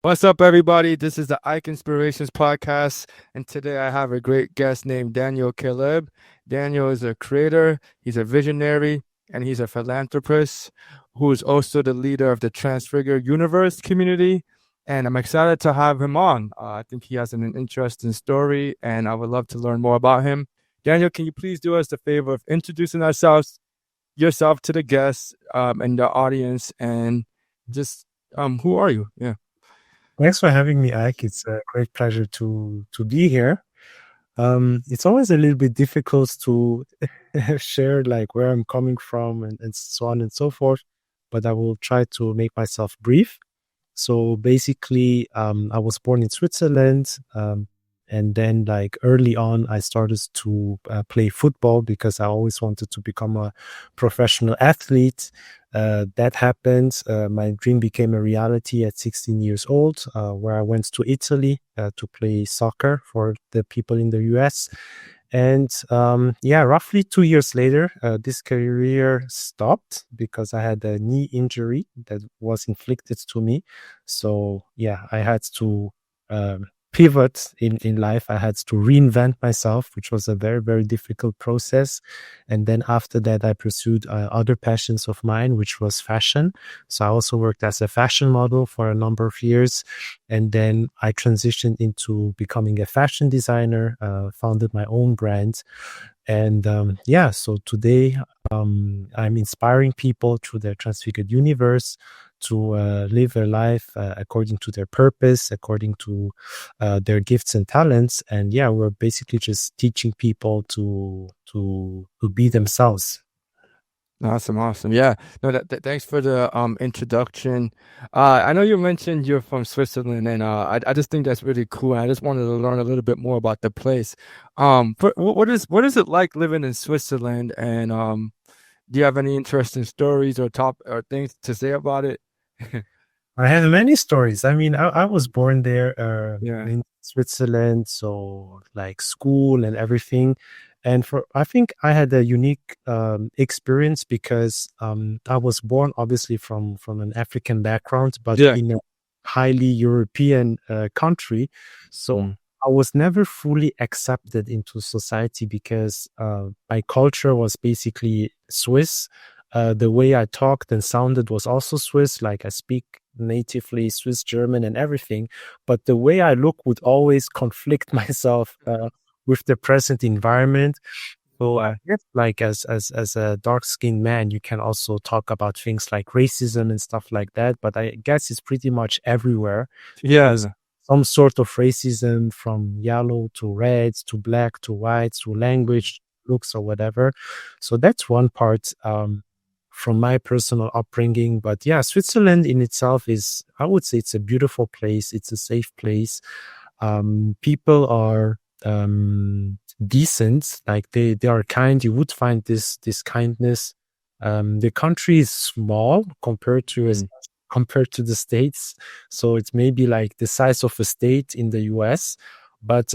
What's up, everybody? This is the Ike Inspirations podcast, and today I have a great guest named Daniel Caleb. Daniel is a creator, he's a visionary, and he's a philanthropist who is also the leader of the Transfigure Universe community. And I'm excited to have him on. I think he has an interesting story, and I would love to learn more about him. Daniel, can you please do us the favor of introducing yourself to the guests and the audience, and just who are you? Yeah. Thanks for having me, Ike. It's a great pleasure to be here. It's always a little bit difficult to share like where I'm coming from and so on and so forth, but I will try to make myself brief. So basically, I was born in Switzerland, and then like early on, I started to play football because I always wanted to become a professional athlete. That happened. My dream became a reality at 16 years old, where I went to Italy to play soccer for the people in the US. And roughly 2 years later, this career stopped because I had a knee injury that was inflicted to me. So I had to pivot in life. I had to reinvent myself, which was a very, very difficult process. And then after that, I pursued other passions of mine, which was fashion. So I also worked as a fashion model for a number of years. And then I transitioned into becoming a fashion designer, founded my own brand. And so today I'm inspiring people through their transfigured universe to live their life according to their purpose, according to their gifts and talents. And we're basically just teaching people to be themselves. Awesome. Yeah. No, thanks for the introduction. I know you mentioned you're from Switzerland, and I just think that's really cool. I just wanted to learn a little bit more about the place. What is it like living in Switzerland? And do you have any interesting stories or things to say about it? I have many stories. I mean, I was born there Yeah. in Switzerland, so like school and everything. And I think I had a unique experience because I was born obviously from an African background, but in a highly European country. So I was never fully accepted into society because my culture was basically Swiss. The way I talked and sounded was also Swiss, like I speak natively Swiss German and everything. But the way I look would always conflict myself with the present environment. So I guess like as a dark-skinned man, you can also talk about things like racism and stuff like that. But I guess it's pretty much everywhere. Yes. Some sort of racism, from yellow to red to black to white to language, looks or whatever. So that's one part from my personal upbringing. But Switzerland in itself I would say it's a beautiful place. It's a safe place. People are decent, like they are kind. You would find this kindness. The country is small compared to the States, so it's maybe like the size of a state in the US, but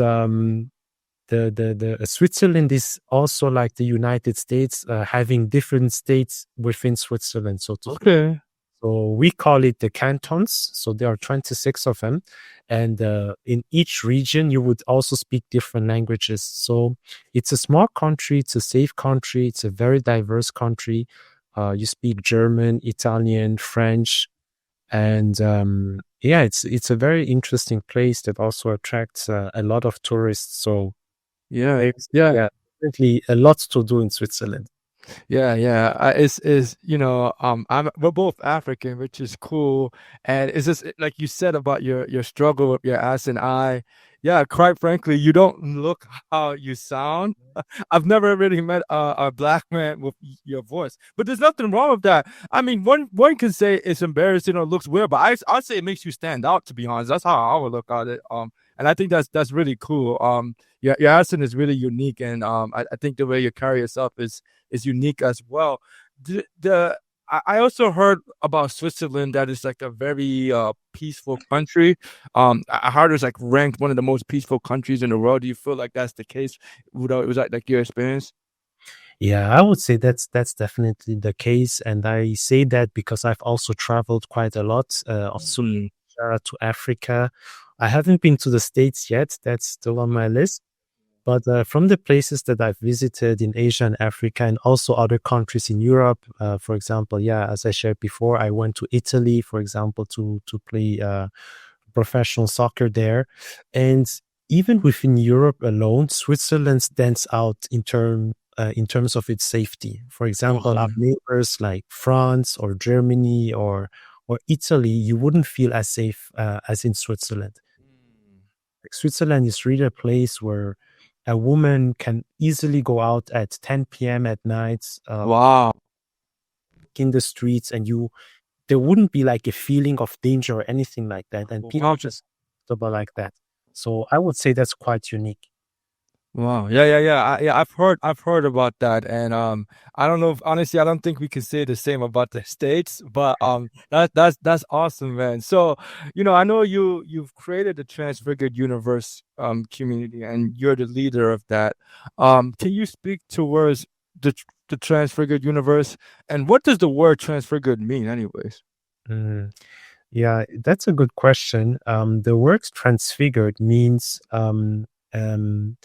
the Switzerland is also like the United States, having different states within Switzerland. So we call it the cantons. So there are 26 of them. And in each region, you would also speak different languages. So it's a small country. It's a safe country. It's a very diverse country. You speak German, Italian, French. And it's a very interesting place that also attracts a lot of tourists. So definitely a lot to do in Switzerland. We're both African, which is cool. And it's just like you said about your struggle with your ass and I. Yeah, quite frankly, you don't look how you sound. I've never really met a black man with your voice, but there's nothing wrong with that. I mean, one can say it's embarrassing or looks weird, but I'd say it makes you stand out. To be honest, that's how I would look at it. And I think that's really cool. Your accent is really unique, and I think the way you carry yourself is unique as well. I also heard about Switzerland that it's like a very peaceful country. I heard it's like ranked one of the most peaceful countries in the world. Do you feel like that's the case? Was that like your experience? Yeah, I would say that's definitely the case, and I say that because I've also traveled quite a lot, also Mm. to Africa. I haven't been to the States yet. That's still on my list. But from the places that I've visited in Asia and Africa, and also other countries in Europe, for example, yeah, as I shared before, I went to Italy, for example, to play professional soccer there. And even within Europe alone, Switzerland stands out in terms of its safety. For example, our Okay. neighbors like France or Germany or Italy, you wouldn't feel as safe as in Switzerland. Mm. Like Switzerland is really a place where a woman can easily go out at 10 p.m. at night, Wow. in the streets, and you there wouldn't be like a feeling of danger or anything like that. And people Wow. just about like that. So I would say that's quite unique. Wow. Yeah, yeah, yeah. Yeah, I've heard about that. And I don't know if honestly I don't think we can say the same about the States, but that's awesome, man. So, I know you've created the Transfigured Universe community and you're the leader of that. Can you speak towards the Transfigured Universe and what does the word transfigured mean anyways? Mm, yeah, that's a good question. The word transfigured means um, um,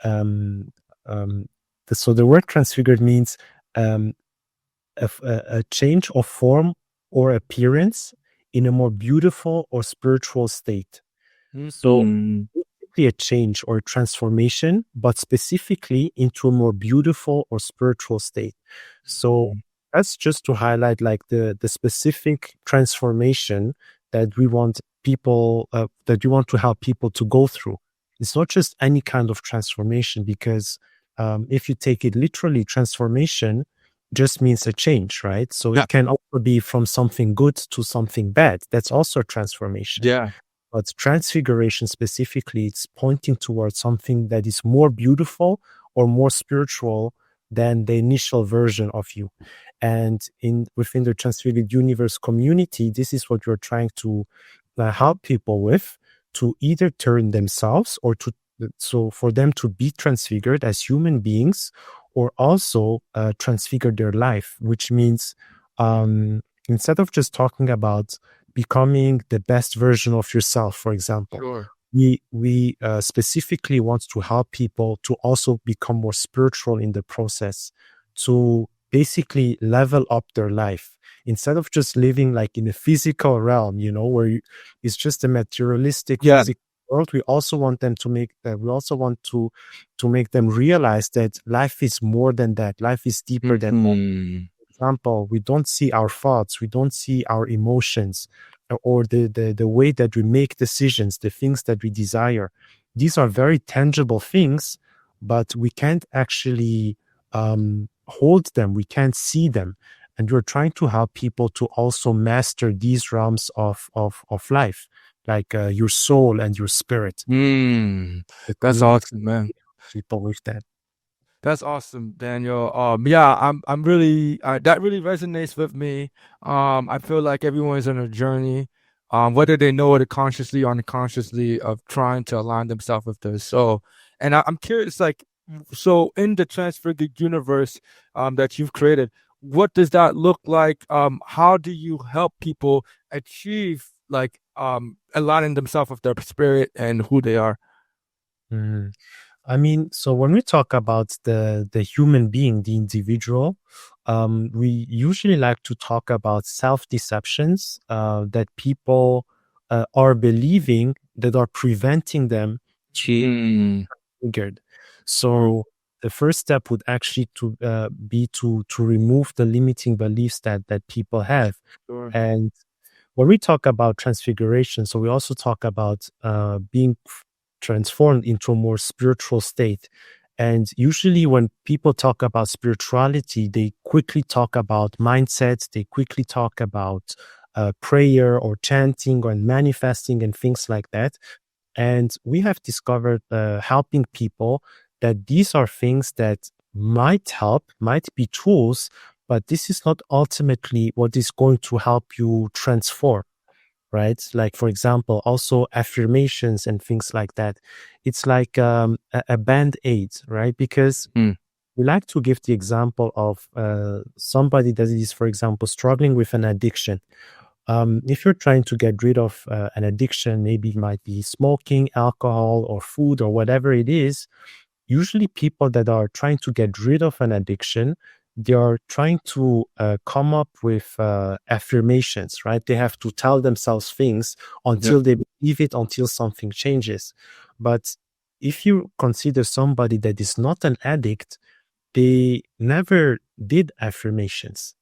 um, so the word transfigured means um, a change of form or appearance in a more beautiful or spiritual state. So Mm. basically a change or transformation, but specifically into a more beautiful or spiritual state. So that's just to highlight like the specific transformation that we want people that we want to help people to go through. It's not just any kind of transformation because if you take it literally, transformation just means a change, right? So Yeah. it can also be from something good to something bad. That's also a transformation. Yeah. But transfiguration specifically, it's pointing towards something that is more beautiful or more spiritual than the initial version of you. And in within the transfigured universe community, this is what we're trying to help people with to either turn themselves or to so for them to be transfigured as human beings or also transfigure their life, which means instead of just talking about becoming the best version of yourself, for example. Sure. We specifically want to help people to also become more spiritual in the process, to basically level up their life instead of just living like in a physical realm, where it's just a materialistic Yeah. physical world. We also want them to make that. We also want to make them realize that life is more than that. Life is deeper than that. Hmm. Example, we don't see our thoughts, we don't see our emotions, or the way that we make decisions, the things that we desire. These are very tangible things, but we can't actually hold them. We can't see them, and we're trying to help people to also master these realms of life, like your soul and your spirit. Hmm. The That's community awesome, man. people with that. That's awesome, Daniel. Yeah, I'm really that really resonates with me. I feel like everyone's on a journey, whether they know it consciously or unconsciously, of trying to align themselves with their soul. And I'm curious, like, so in the transfigured universe, that you've created, what does that look like? How do you help people achieve like aligning themselves with their spirit and who they are? Mhm. I mean, so when we talk about the human being, the individual, we usually like to talk about self-deceptions that people are believing that are preventing them to Hmm. figured. Sure. So the first step would actually to be to remove the limiting beliefs that people have. Sure. And when we talk about transfiguration, so we also talk about being transformed into a more spiritual state. And usually, when people talk about spirituality, they quickly talk about mindsets, they quickly talk about prayer or chanting or manifesting and things like that. And we have discovered helping people that these are things that might help, might be tools, but this is not ultimately what is going to help you transform, right? Like, for example, also affirmations and things like that. It's like a band aid, right? Because Hmm. we like to give the example of somebody that is, for example, struggling with an addiction. If you're trying to get rid of an addiction, maybe it might be smoking, alcohol, or food, or whatever it is. Usually, people that are trying to get rid of an addiction, they are trying to come up with affirmations, right? They have to tell themselves things Yeah. until they believe it, until something changes. But if you consider somebody that is not an addict, they never did affirmations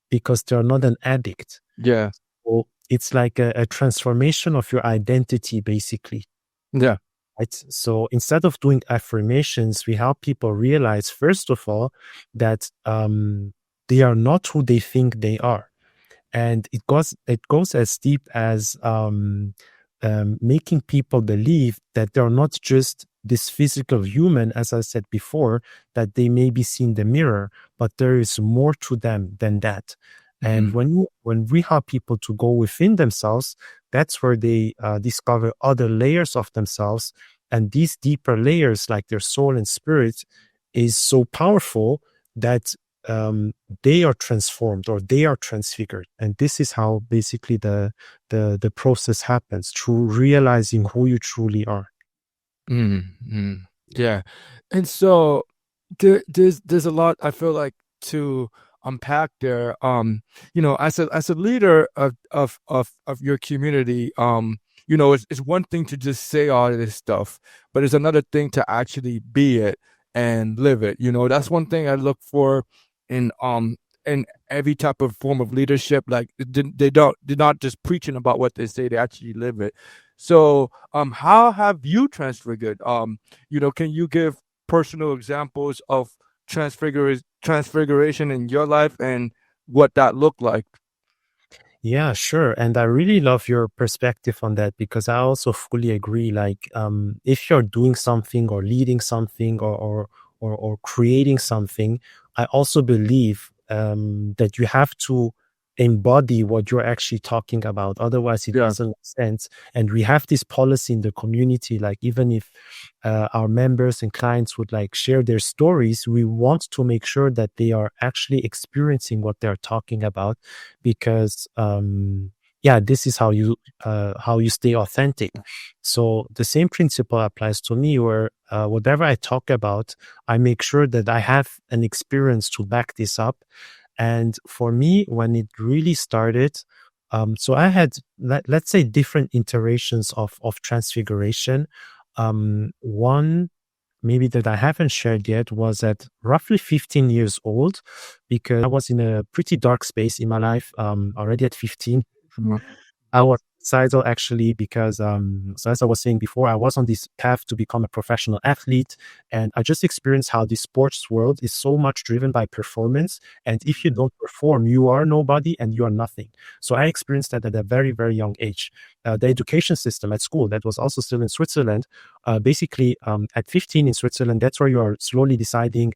because they're not an addict. Yeah. So it's like a transformation of your identity, basically. Yeah. Right? So instead of doing affirmations, we help people realize, first of all, that they are not who they think they are. And it goes as deep as making people believe that they're not just this physical human, as I said before, that they may be seen in the mirror, but there is more to them than that. And Mhm. when we help people to go within themselves, that's where they discover other layers of themselves. And these deeper layers, like their soul and spirit, is so powerful that they are transformed or they are transfigured. And this is how basically the process happens, through realizing who you truly are. Mm, mm. Yeah. And so there's a lot I feel like to unpack there. As a leader of your community, it's one thing to just say all of this stuff, but it's another thing to actually be it and live it. That's one thing I look for in in every type of form of leadership. Like they're not just preaching about what they say, they actually live it. So, how have you transfigured? Can you give personal examples of transfiguration in your life and what that looked like? Yeah, sure. And I really love your perspective on that, because I also fully agree. Like, if you're doing something or leading something or creating something, I also believe that you have to embody what you're actually talking about. Otherwise, it Yeah. doesn't make sense. And we have this policy in the community, like even if our members and clients would like share their stories, we want to make sure that they are actually experiencing what they're talking about, because yeah, this is how you stay authentic. So the same principle applies to me, where whatever I talk about, I make sure that I have an experience to back this up. And for me, when it really started, so I had, let's say, different iterations of transfiguration. One maybe that I haven't shared yet was at roughly 15 years old, because I was in a pretty dark space in my life already at 15. Mhm. I was suicidal, actually, because so as I was saying before, I was on this path to become a professional athlete, and I just experienced how the sports world is so much driven by performance. And if you don't perform, you are nobody and you are nothing. So I experienced that at a very, very young age. The education system at school, that was also still in Switzerland, basically at 15 in Switzerland, that's where you are slowly deciding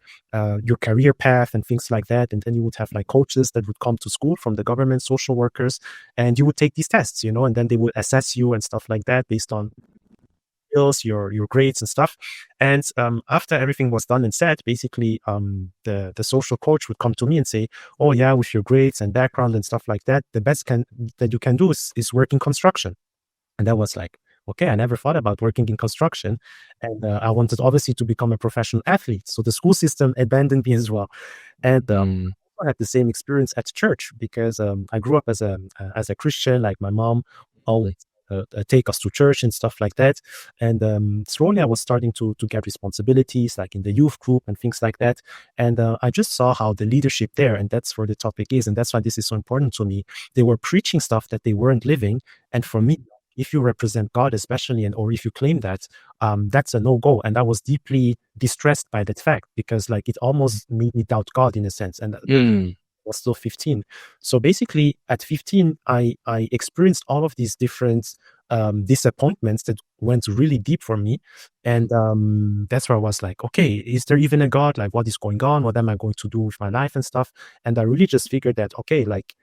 your career path and things like that. And then you would have like coaches that would come to school from the government, social workers, and you would take these tests, and then they would assess you and stuff like that based on skills, your grades and stuff. And after everything was done and said, basically, the social coach would come to me and say, "Oh yeah, with your grades and background and stuff like that, the best that you can do is work in construction." And that was like, okay, I never thought about working in construction, and I wanted obviously to become a professional athlete. So the school system abandoned me as well. And Mm. I had the same experience at church, because I grew up as a Christian. Like my mom always take us to church and stuff like that. And slowly I was starting to get responsibilities, like in the youth group and things like that. And I just saw how the leadership there, and that's where the topic is, and that's why this is so important to me. They were preaching stuff that they weren't living, and for me, if you represent God, especially, and or if you claim that, that's a no-go. And I was deeply distressed by that fact, because like it almost made me doubt God in a sense. And I Mm. was still 15. So basically at 15, I experienced all of these different disappointments that went really deep for me. And that's where I was like, okay, is there even a God? Like, what is going on? What am I going to do with my life and stuff? And I really just figured that, okay, like,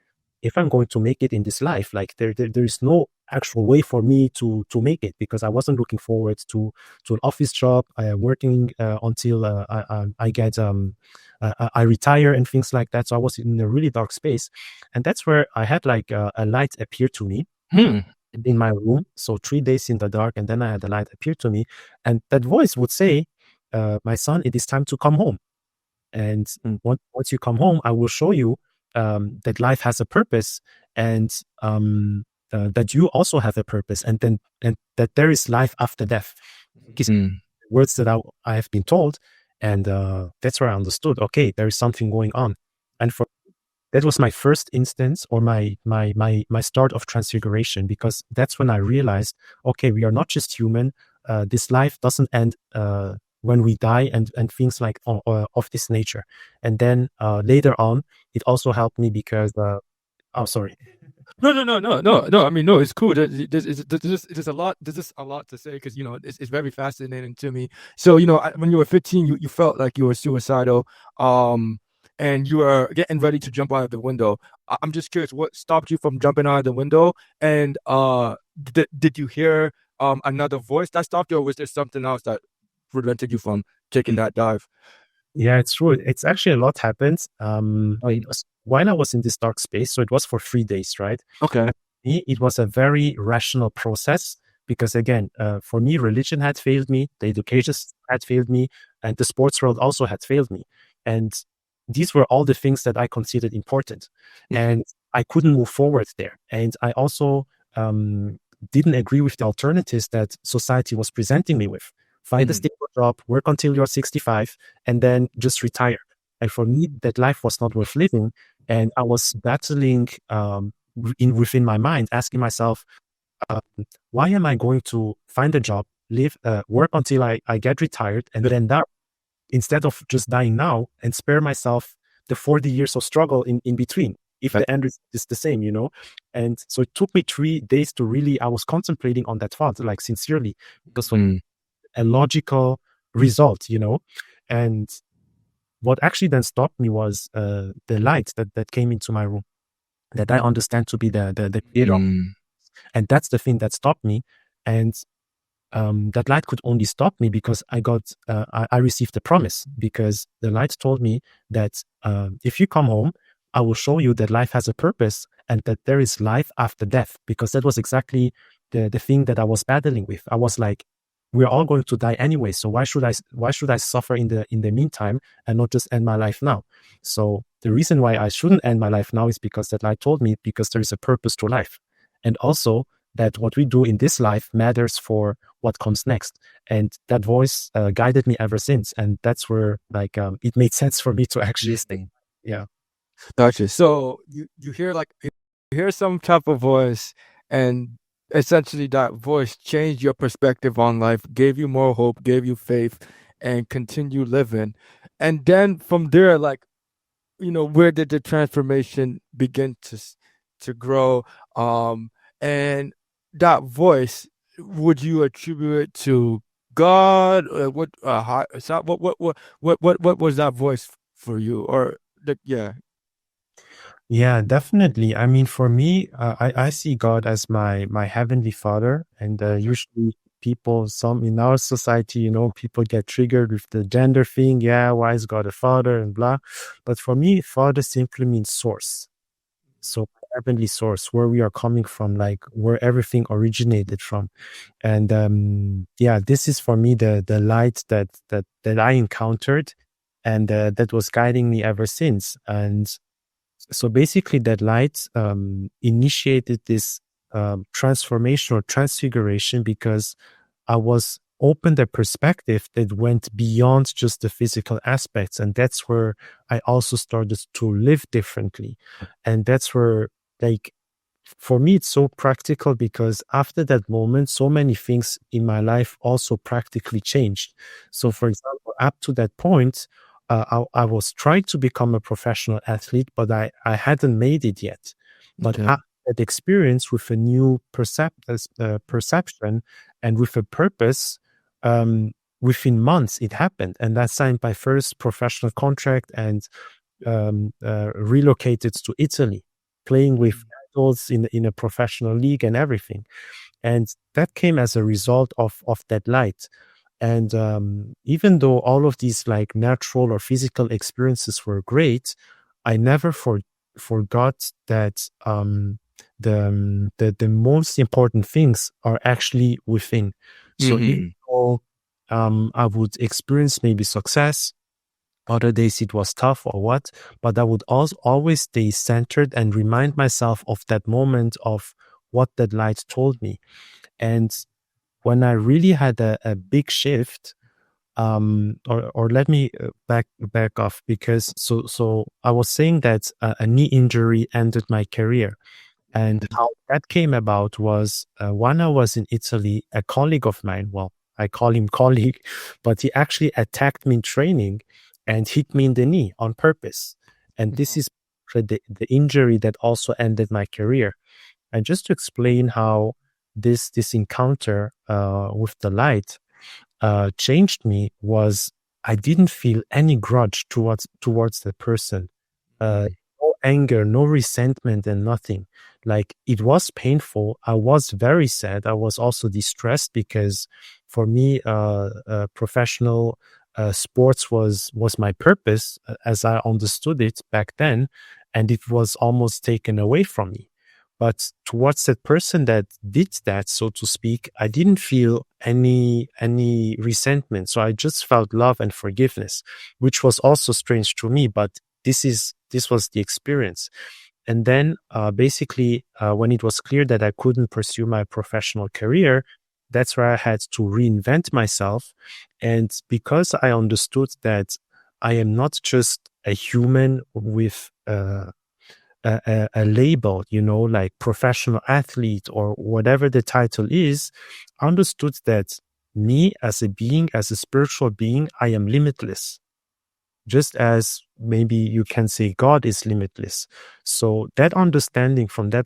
if I'm going to make it in this life, like there is no actual way for me to make it, because I wasn't looking forward to an office job, working until I get I retire and things like that. So I was in a really dark space, and that's where I had like a light appear to me Hmm. in my room. So 3 days in the dark, and then I had a light appear to me, and that voice would say, "My son, it is time to come home. And once you come home, I will show you that life has a purpose, and that you also have a purpose, and that there is life after death." These Mm. words that I have been told, and that's where I understood. Okay, there is something going on, and for that was my first instance, or my start of transfiguration, because that's when I realized, okay, we are not just human. This life doesn't end when we die, and things like of this nature. And then later on, it also helped me because oh, sorry. No. I mean, no, it's cool. There's a lot. There's just a lot to say because it's very fascinating to me. So when you were 15, you felt like you were suicidal, and you were getting ready to jump out of the window. I'm just curious, what stopped you from jumping out of the window? And did you hear another voice that stopped you, or was there something else that prevented you from taking that dive? Yeah, it's true. It's actually a lot happened. It was while I was in this dark space, so it was for 3 days, right? Okay. Me, it was a very rational process, because again, for me, religion had failed me, the education had failed me, and the sports world also had failed me. And these were all the things that I considered important. And I couldn't move forward there. And I also didn't agree with the alternatives that society was presenting me with. Find a stable job, work until you're 65, and then just retire. And for me, that life was not worth living. And I was battling within my mind, asking myself, why am I going to find a job, live, work until I get retired, and then die, instead of just dying now and spare myself the 40 years of struggle in between, if the end is the same, And so it took me 3 days to really, I was contemplating on that thought, like sincerely, because a logical result, And what actually then stopped me was the light that came into my room, that I understand to be the creator. And that's the thing that stopped me. And that light could only stop me because I received a promise, because the light told me that if you come home, I will show you that life has a purpose and that there is life after death, because that was exactly the thing that I was battling with. I was like, we're all going to die anyway, so why should I suffer in the meantime and not just end my life now? So the reason why I shouldn't end my life now is because that light told me, because there is a purpose to life, and also that what we do in this life matters for what comes next. And that voice guided me ever since, and that's where it made sense for me to actually stay. Yeah. Gotcha. So you hear some type of voice, and essentially that voice changed your perspective on life, gave you more hope, gave you faith, and continue living. And then from there, where did the transformation begin to grow? And that voice, would you attribute it to God? What what was that voice for you? Or yeah. Yeah, definitely. I mean, for me, I see God as my heavenly Father, and usually people, some in our society, people get triggered with the gender thing. Yeah, why is God a father and blah? But for me, Father simply means source. So heavenly source, where we are coming from, like where everything originated from. And yeah, this is for me the light that I encountered, and that was guiding me ever since. And so basically, that light initiated this transformation or transfiguration, because I was opened a perspective that went beyond just the physical aspects. And that's where I also started to live differently. And that's where, like, for me, it's so practical, because after that moment, so many things in my life also practically changed. So, for example, up to that point, I was trying to become a professional athlete, but I hadn't made it yet. But Okay. after that experience, with a new perception and with a purpose, within months, it happened. And I signed my first professional contract and relocated to Italy. playing with Mhm. adults in a professional league and everything. And that came as a result of that light. And even though all of these like natural or physical experiences were great, I never forgot that the most important things are actually within. So even Mhm. though I would experience maybe success, other days it was tough or what, but I would also always stay centered and remind myself of that moment of what that light told me. And when I really had a big shift, or let me back off, because so I was saying that a knee injury ended my career. And Mhm. how that came about was when I was in Italy, a colleague of mine, well, I call him colleague, but he actually attacked me in training and hit me in the knee on purpose. And this Mhm. is the injury that also ended my career. And just to explain how this encounter with the light changed me was I didn't feel any grudge towards the person. Uh, Mhm. no anger, no resentment, and nothing. Like it was painful. I was very sad. I was also distressed because for me, professional sports was my purpose as I understood it back then, and it was almost taken away from me. But towards that person that did that, so to speak, I didn't feel any resentment. So I just felt love and forgiveness, which was also strange to me. But this was the experience. And then basically, when it was clear that I couldn't pursue my professional career, that's where I had to reinvent myself. And because I understood that I am not just a human with a label, like professional athlete or whatever the title is, understood that me as a being, as a spiritual being, I am limitless, just as maybe you can say God is limitless. So that understanding from that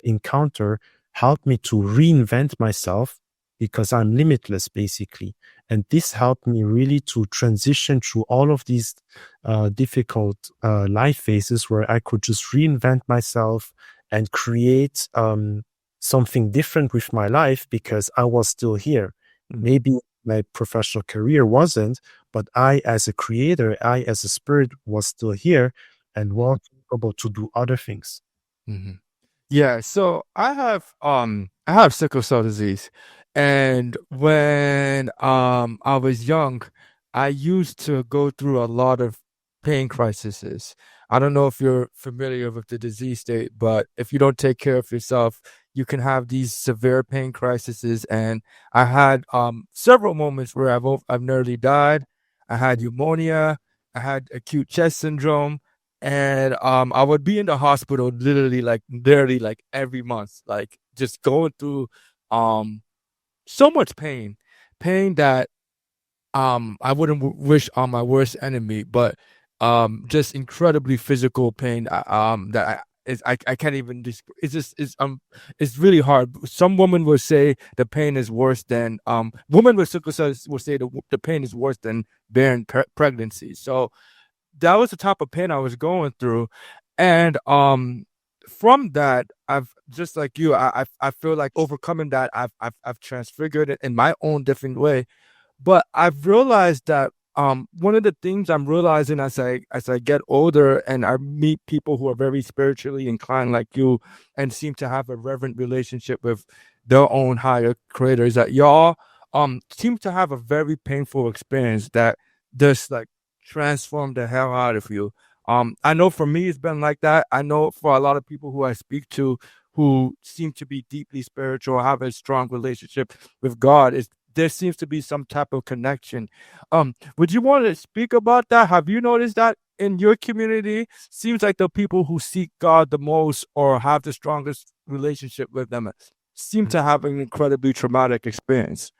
encounter helped me to reinvent myself because I'm limitless, basically. And this helped me really to transition through all of these difficult life phases where I could just reinvent myself and create something different with my life because I was still here. Mhm. Maybe my professional career wasn't, but I, as a creator, I, as a spirit, was still here and was able to do other things. Mhm. Yeah, so I have sickle cell disease. And when I was young, I used to go through a lot of pain crises. I don't know if you're familiar with the disease state, but if you don't take care of yourself, you can have these severe pain crises. And I had several moments where I've nearly died. I had pneumonia, I had acute chest syndrome, and I would be in the hospital literally like every month, like just going through um so much pain that I wouldn't wish on my worst enemy, but just incredibly physical pain that I can't even it's just it's really hard. Some women will say the pain is worse than women with sickle cell will say the pain is worse than bearing pregnancy. So that was the type of pain I was going through. And from that, I've just like you, I feel like overcoming that, I've transfigured it in my own different way. But I've realized that one of the things I'm realizing as I get older and I meet people who are very spiritually inclined like you and seem to have a reverent relationship with their own higher creator is that y'all seem to have a very painful experience that just like transform the hell out of you. I know for me it's been like that. I know for a lot of people who I speak to who seem to be deeply spiritual, have a strong relationship with God, is there seems to be some type of connection. Would you want to speak about that? Have you noticed that in your community? Seems like the people who seek God the most or have the strongest relationship with them seem to have an incredibly traumatic experience.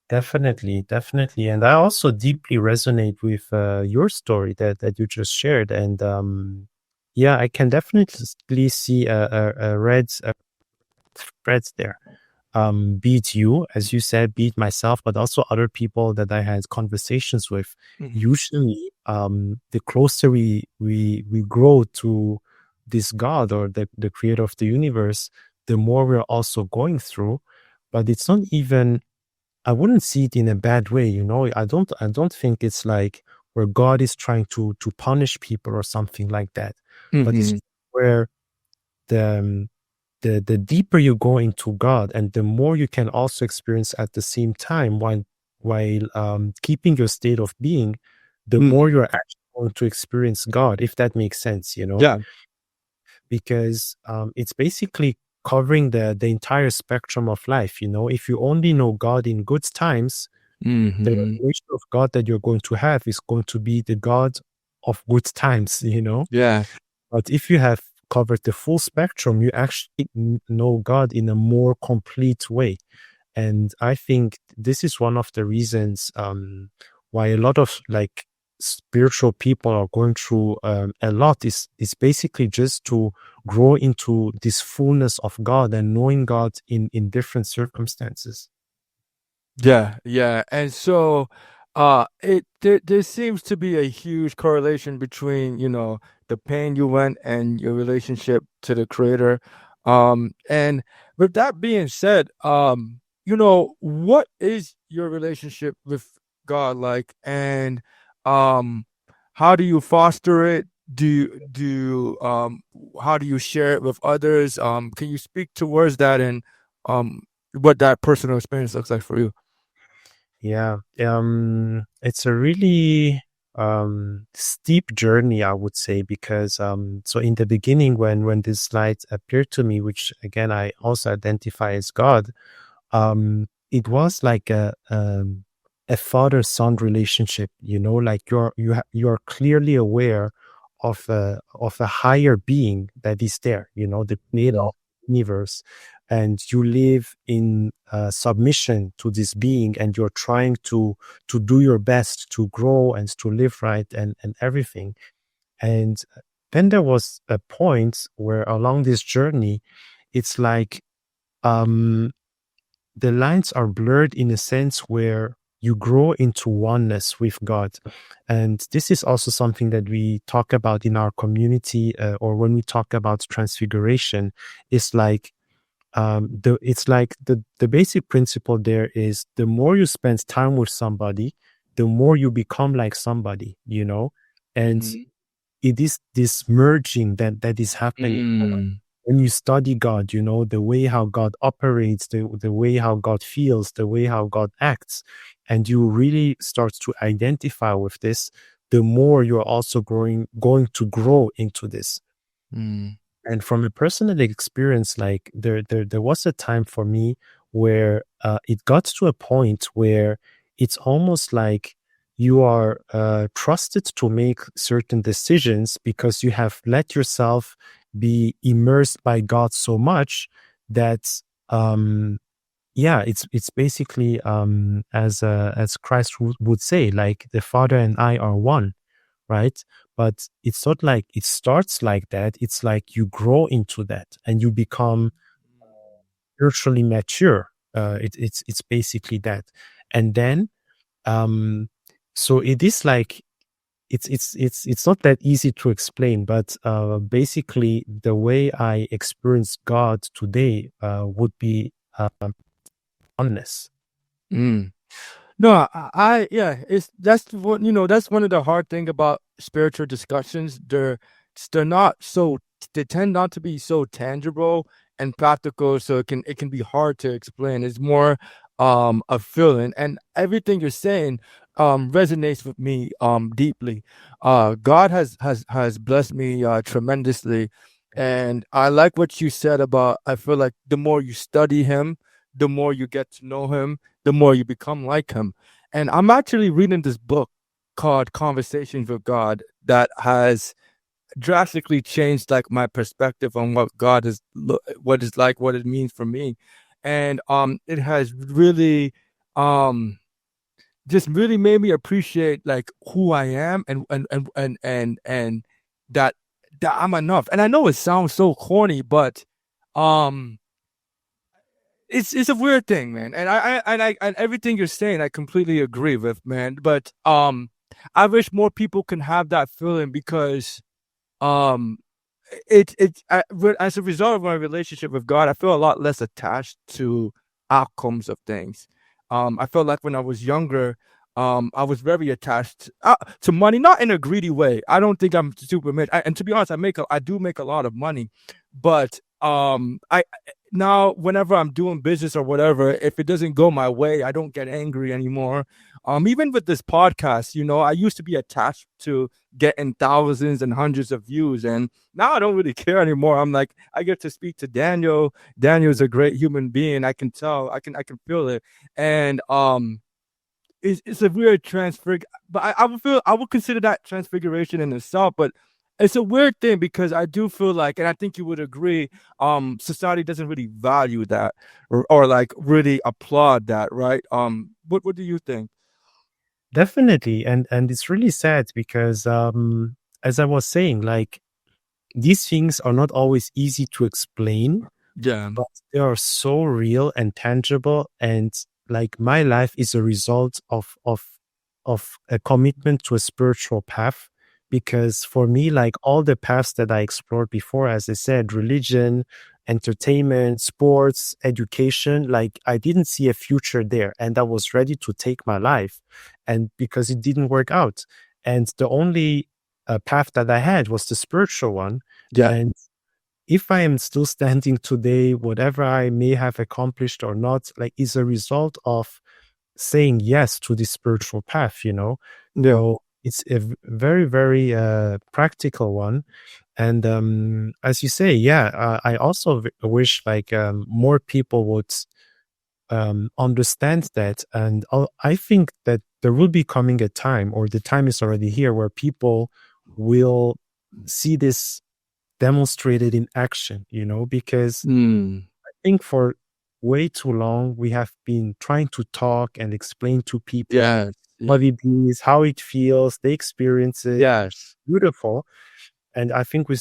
Definitely, definitely. And I also deeply resonate with your story that you just shared. And yeah, I can definitely see a red threads there. Be it you, as you said, be it myself, but also other people that I had conversations with. Mhm. Usually, the closer we grow to this God or the creator of the universe, the more we're also going through. But it's not even, I wouldn't see it in a bad way, you know. I don't think it's like where God is trying to punish people or something like that. But it's Mm-hmm. where the the deeper you go into God and the more you can also experience at the same time while keeping your state of being, the Mm. more you're actually going to experience God, if that makes sense, you know, Yeah. because it's basically covering the entire spectrum of life. You know, if you only know God in good times, the Mm-hmm. revelation of God that you're going to have is going to be the God of good times, you know. Yeah. But if you have covered the full spectrum, you actually know God in a more complete way. And I think this is one of the reasons why a lot of like spiritual people are going through a lot is basically just to grow into this fullness of God and knowing God in different circumstances. Yeah, yeah. And so there seems to be a huge correlation between, the pain you went and your relationship to the creator. And with that being said, what is your relationship with God like, and um how do you foster it? How do you share it with others? Can you speak towards that, and what that personal experience looks like for you? Yeah, it's a really steep journey, I would say, because so in the beginning, when this light appeared to me, which again I also identify as God, it was like a father-son relationship, you know, like you're clearly aware of a higher being that is there, you know, the creator Mm. of the universe, and you live in submission to this being, and you're trying to do your best to grow and to live right and everything. And then there was a point where along this journey, it's like um the lines are blurred in a sense where you grow into oneness with God. And this is also something that we talk about in our community, or when we talk about transfiguration. It's like the basic principle there is the more you spend time with somebody, the more you become like somebody, you know. And Mhm. it is this merging that is happening Mm. when you study God, you know, the way how God operates, the way how God feels, the way how God acts, and you really start to identify with this, the more you're also going to grow into this. Mm. And from a personal experience, like there was a time for me where it got to a point where it's almost like you are trusted to make certain decisions because you have let yourself be immersed by God so much that um yeah, it's basically as Christ would say, like the Father and I are one, right? But it's not like it starts like that. It's like you grow into that and you become spiritually mature. It's basically that. And then um so it is like it's not that easy to explain, but basically the way I experience God today would be oneness. Mm. No, yeah, that's one of the hard thing about spiritual discussions. They're not so they tend not to be so tangible and practical, so it can be hard to explain. It's more a feeling, and everything you're saying resonates with me deeply. God has blessed me tremendously, and I like what you said about, I feel like the more you study him, the more you get to know him, the more you become like him. And I'm actually reading this book called Conversations with God that has drastically changed like my perspective on what God is, what is like, what it means for me. And it has really um just really made me appreciate like who I am, and that I'm enough. And I know it sounds so corny, but um it's a weird thing, man. And everything you're saying, I completely agree with, man. But I wish more people can have that feeling, because um as a result of my relationship with God, I feel a lot less attached to outcomes of things. I felt like when I was younger, I was very attached to money, not in a greedy way. I don't think I'm super rich. And to be honest, I do make a lot of money, but I now whenever I'm doing business or whatever, if it doesn't go my way, I don't get angry anymore. Even with this podcast, I used to be attached to getting thousands and hundreds of views, and now I don't really care anymore. I'm like, I get to speak to Daniel. Daniel's a great human being. I can tell. I can feel it, and it's a weird transfer, but I would consider that transfiguration in itself. But it's a weird thing because I do feel like, and I think you would agree, society doesn't really value that or like really applaud that, right? What do you think? Definitely, and it's really sad because, as I was saying, like these things are not always easy to explain, Yeah, but they are so real and tangible. And like my life is a result of a commitment to a spiritual path. Because for me, like all the paths that I explored before, as I said, religion, entertainment, sports, education, like I didn't see a future there, and I was ready to take my life, and because it didn't work out, and the only path that I had was the spiritual one. yeah, And if I am still standing today, whatever I may have accomplished or not, like is a result of saying yes to the spiritual path. yeah. So it's a very, very practical one. And as you say, yeah, I also wish like more people would understand that. And I think that there will be coming a time, or the time is already here, where people will see this demonstrated in action, because Mm, I think for way too long we have been trying to talk and explain to people yes, what it is, how it feels, they experience it. yes, Beautiful. And I think we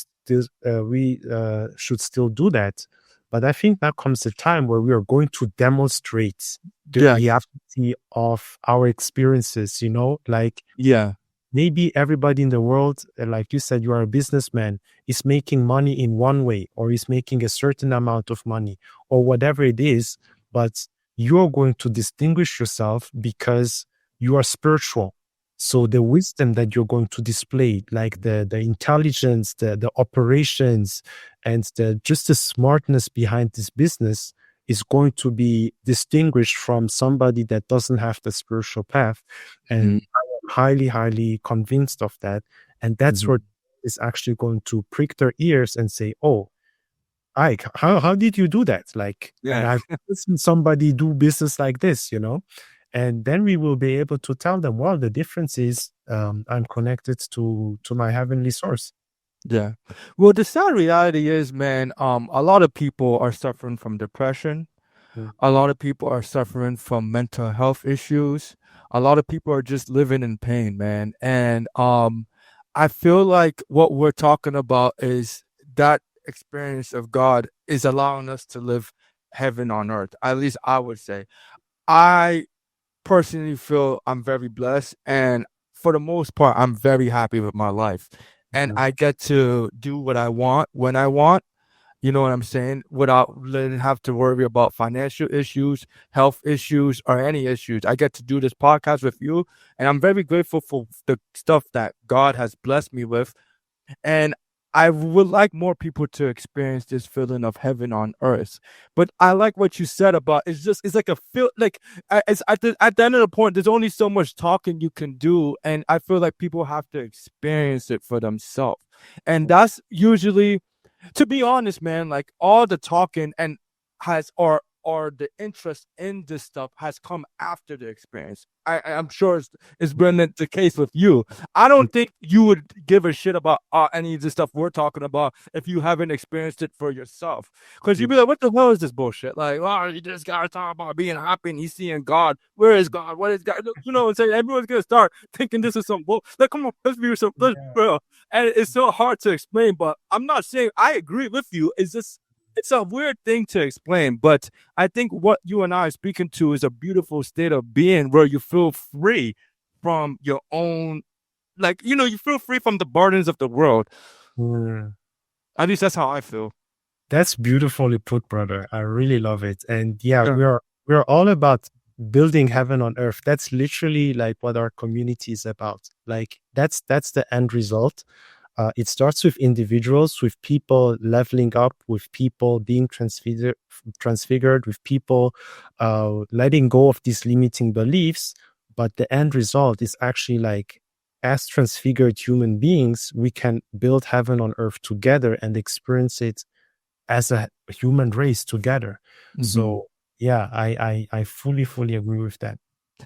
should still do that. But I think now comes the time where we are going to demonstrate the yes, reality of our experiences, like yeah, maybe everybody in the world, like you said, you are a businessman, is making money in one way, or is making a certain amount of money, or whatever it is. But you're going to distinguish yourself because you are spiritual. So the wisdom that you're going to display, like the intelligence, the operations, and just the smartness behind this business, is going to be distinguished from somebody that doesn't have the spiritual path. mhm, And highly, highly convinced of that. And that's mhm, where is actually going to prick their ears and say, "Oh, Ike, how did you do that?" Like, and yeah, I've seen somebody do business like this. And then we will be able to tell them, well, the difference is I'm connected to my heavenly source. yeah. Well, the sad reality is, man, a lot of people are suffering from depression. Mm, A lot of people are suffering from mental health issues. A lot of people are just living in pain, man. And I feel like what we're talking about is that experience of God is allowing us to live heaven on earth. At least I would say. I personally feel I'm very blessed, and for the most part, I'm very happy with my life. And mm, I get to do what I want when I want, you know what I'm saying? Without letting have to worry about financial issues, health issues, or any issues. I get to do this podcast with you, and I'm very grateful for the stuff that God has blessed me with. And I would like more people to experience this feeling of heaven on earth. But I like what you said about it's like a feel like it's at the end of the point, there's only so much talking you can do. And I feel like people have to experience it for themselves. And that's usually, to be honest, man, like all the talking and has or the interest in this stuff has come after the experience. I'm sure it's been the case with you. I mm, don't think you would give a shit about any of the stuff we're talking about if you haven't experienced it for yourself. Because you'd mm, be like, what the hell is this bullshit? Like, oh, you just gotta talk about being happy and he's seeing God. Where is God? What is God? You know what I'm saying? Everyone's gonna start thinking this is some bull. Like, come on, let's be some, let's be yeah. real. And it's so hard to explain, but I'm not saying I agree with you. It's just it's a weird thing to explain, but I think what you and I are speaking to is a beautiful state of being where you feel free from your own, like, you feel free from the burdens of the world. Mm. At least that's how I feel. That's beautifully put, brother. I really love it. And yeah, Yeah. we're all about building heaven on earth. That's literally like what our community is about. Like that's the end result. It starts with individuals, with people leveling up, with people being transfigured, with people letting go of these limiting beliefs. But the end result is actually like, as transfigured human beings, we can build heaven on earth together and experience it as a human race together. Hmm. So yeah, I fully agree with that.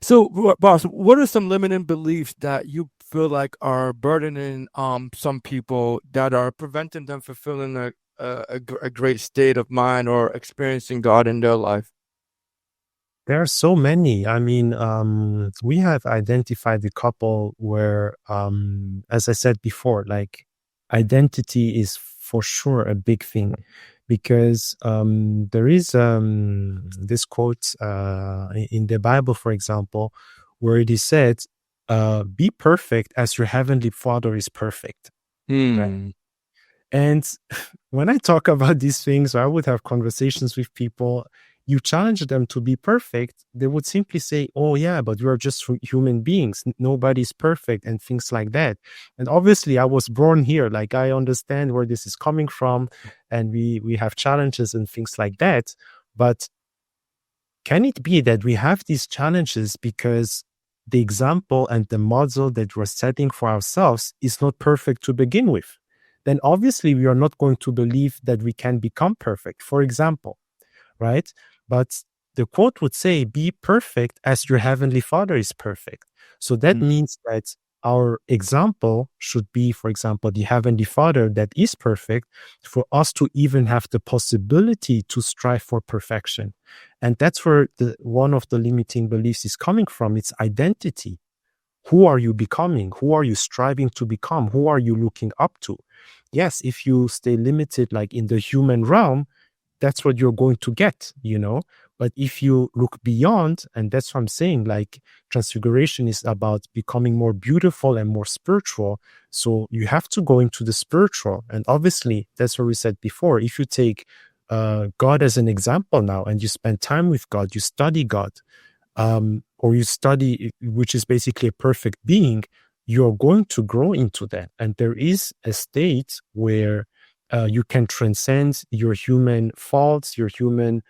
So, boss, what are some limiting beliefs that you feel like are burdening some people that are preventing them fulfilling a great state of mind or experiencing God in their life? There are so many. I mean, we have identified a couple where, as I said before, like identity is for sure a big thing, because there is this quote in the Bible, for example, where it is said, "Be perfect as your heavenly Father is perfect." Right? Hmm. And when I talk about these things, I would have conversations with people. You challenge them to be perfect, they would simply say, "Oh, yeah, but we are just human beings. Nobody's perfect," and things like that. And obviously, I was born here. Like, I understand where this is coming from, and we have challenges and things like that. But can it be that we have these challenges because the example and the model that we're setting for ourselves is not perfect to begin with? Then obviously we are not going to believe that we can become perfect, for example, right? But the quote would say, "Be perfect as your heavenly Father is perfect." So that means that our example should be, for example, the heavenly Father that is perfect, for us to even have the possibility to strive for perfection. And that's where the one of the limiting beliefs is coming from. It's identity. Who are you becoming? Who are you striving to become? Who are you looking up to? Yes, if you stay limited like in the human realm, that's what you're going to get, you know. But if you look beyond, and that's what I'm saying, like transfiguration is about becoming more beautiful and more spiritual. So you have to go into the spiritual. And obviously, that's what we said before. If you take God as an example now, and you spend time with God, you study God, or you study, which is basically a perfect being, you're going to grow into that. And there is a state where you can transcend your human faults, your human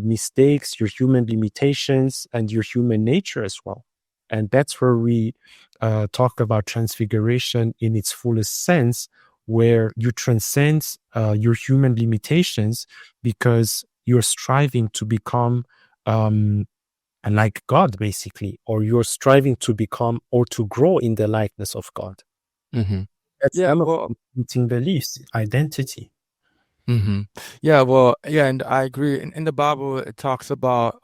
mistakes, your human limitations, and your human nature as well. And that's where we talk about transfiguration in its fullest sense, where you transcend your human limitations because you're striving to become and like God, basically, or you're striving to become or to grow in the likeness of God. Hmm. That's Yeah, one of well, the limiting beliefs, identity. hmm yeah, well, yeah, and I agree. In the Bible, it talks about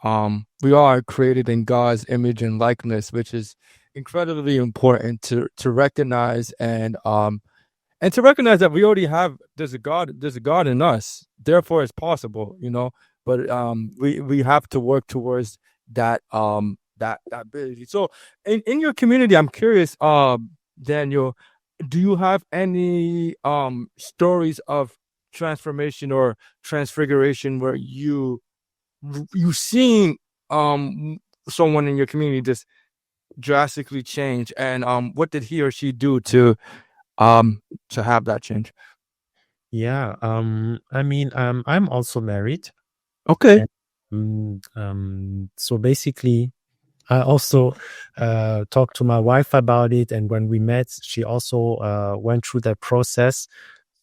we are created in God's image and likeness, which is incredibly important to recognize and to recognize that we already have there's a God in us, therefore it's possible, you know. But we have to work towards that ability. So in your community, I'm curious, Daniel, do you have any stories of transformation or transfiguration where you seen someone in your community just drastically change, and what did he or she do um to have that change? Yeah. I mean, I'm also married. Okay. And, so basically, I also talked to my wife about it. And when we met, she also went through that process.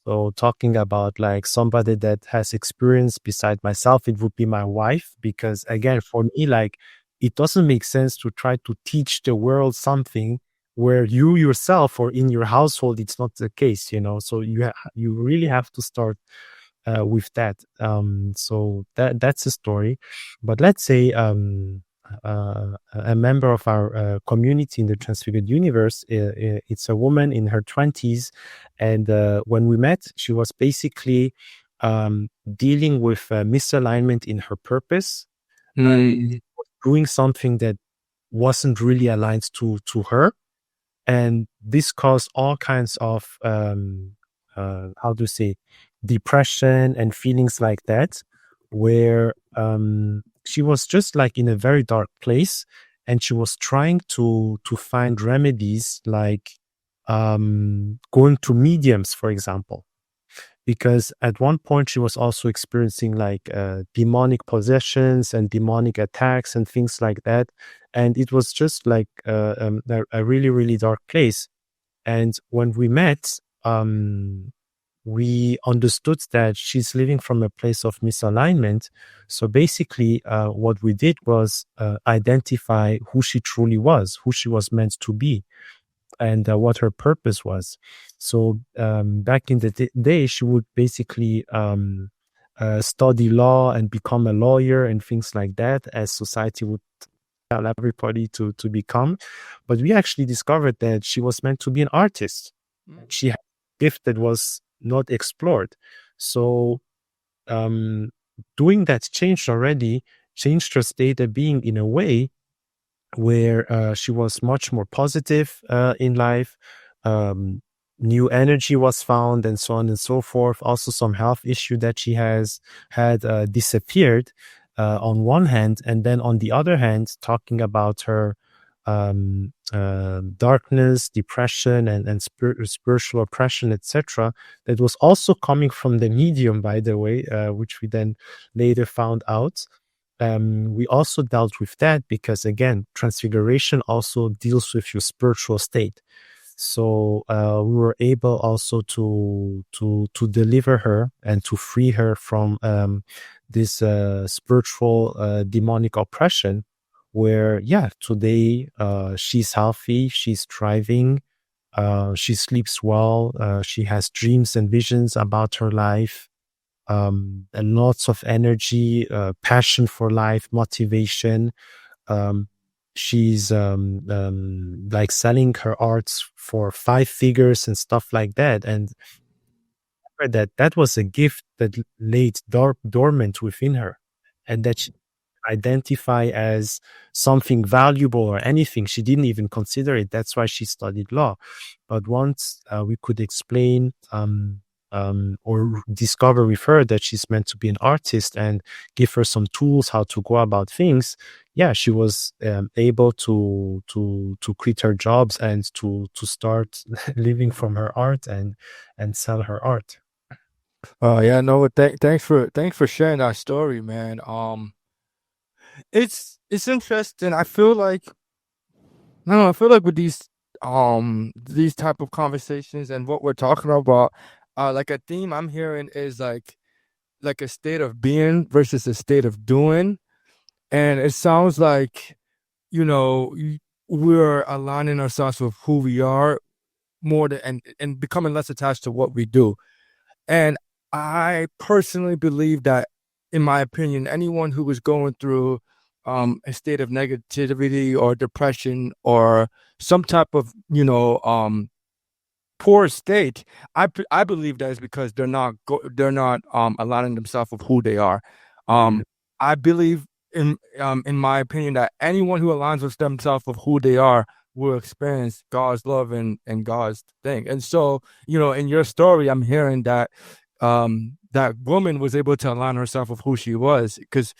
So talking about like somebody that has experience beside myself, it would be my wife, because again, for me, like it doesn't make sense to try to teach the world something where you yourself or in your household it's not the case, you know. So you really have to start with that. So that's the story. But let's say a member of our community in the Transfigured Universe, it's a woman in her 20s. And when we met, she was basically dealing with misalignment in her purpose, and Mm, doing something that wasn't really aligned to her. And this caused all kinds of how to say, depression and feelings like that, where she was just like in a very dark place, and she was trying to find remedies, like going to mediums, for example, because at one point she was also experiencing like demonic possessions and demonic attacks and things like that, and it was just like a really really dark place. And when we met, we understood that she's living from a place of misalignment. So basically, what we did was identify who she truly was, who she was meant to be, and what her purpose was. So back in the day, she would basically study law and become a lawyer and things like that, as society would tell everybody to become. But we actually discovered that she was meant to be an artist. She had a gift that was not explored. So doing that changed her state of being in a way where she was much more positive in life. New energy was found, and so on and so forth. Also, some health issue that she has had disappeared on one hand, and then on the other hand, talking about her darkness, depression, and spiritual oppression, etc. That was also coming from the medium, by the way, which we then later found out. We also dealt with that because, again, transfiguration also deals with your spiritual state. So we were able also to deliver her and to free her from this spiritual demonic oppression. Where, yeah, today she's healthy, she's thriving, she sleeps well, she has dreams and visions about her life. And lots of energy, passion for life, motivation. She's like selling her arts for 5 figures and stuff like that. And that was a gift that laid dormant within her, and that she identify as something valuable or anything. She didn't even consider it. That's why she studied law. But once we could explain or discover with her that she's meant to be an artist and give her some tools how to go about things, yeah, she was able to quit her jobs and to start living from her art and sell her art. Oh yeah, no, thanks for sharing that story, man. It's interesting. I feel like I don't know, I feel like with these type of conversations and what we're talking about, like a theme I'm hearing is like a state of being versus a state of doing. And it sounds like, you know, we're aligning ourselves with who we are more than and becoming less attached to what we do. And I personally believe that, in my opinion, anyone who is going through a state of negativity or depression or some type of, poor state, I believe that is because they're not aligning themselves with who they are. I believe in my opinion that anyone who aligns with themselves with who they are will experience God's love and God's thing. And so, in your story, I'm hearing that that woman was able to align herself with who she was, because